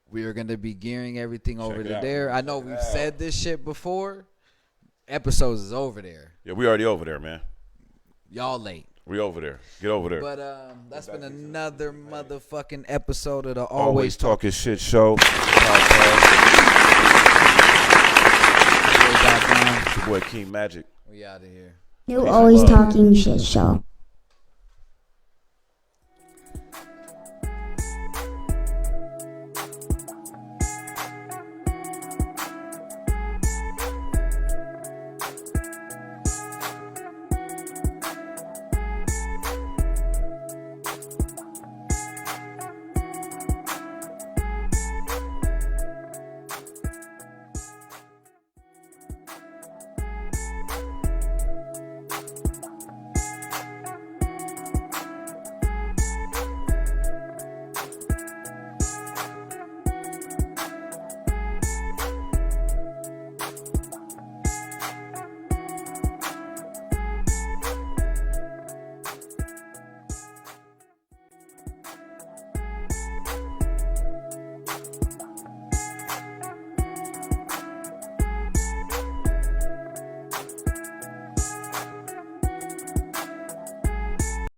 We are going to be gearing everything over it to out. there. I know Check it we've out. said this shit before. Episodes is over there. Yeah, we already over there, man. Y'all late. We over there. Get over there. But that's been another motherfucking episode of the Always Always Talk. Talking Shit Show podcast. It's your boy King Magic. We out of here. New Peace and Always love. Talking Shit Show.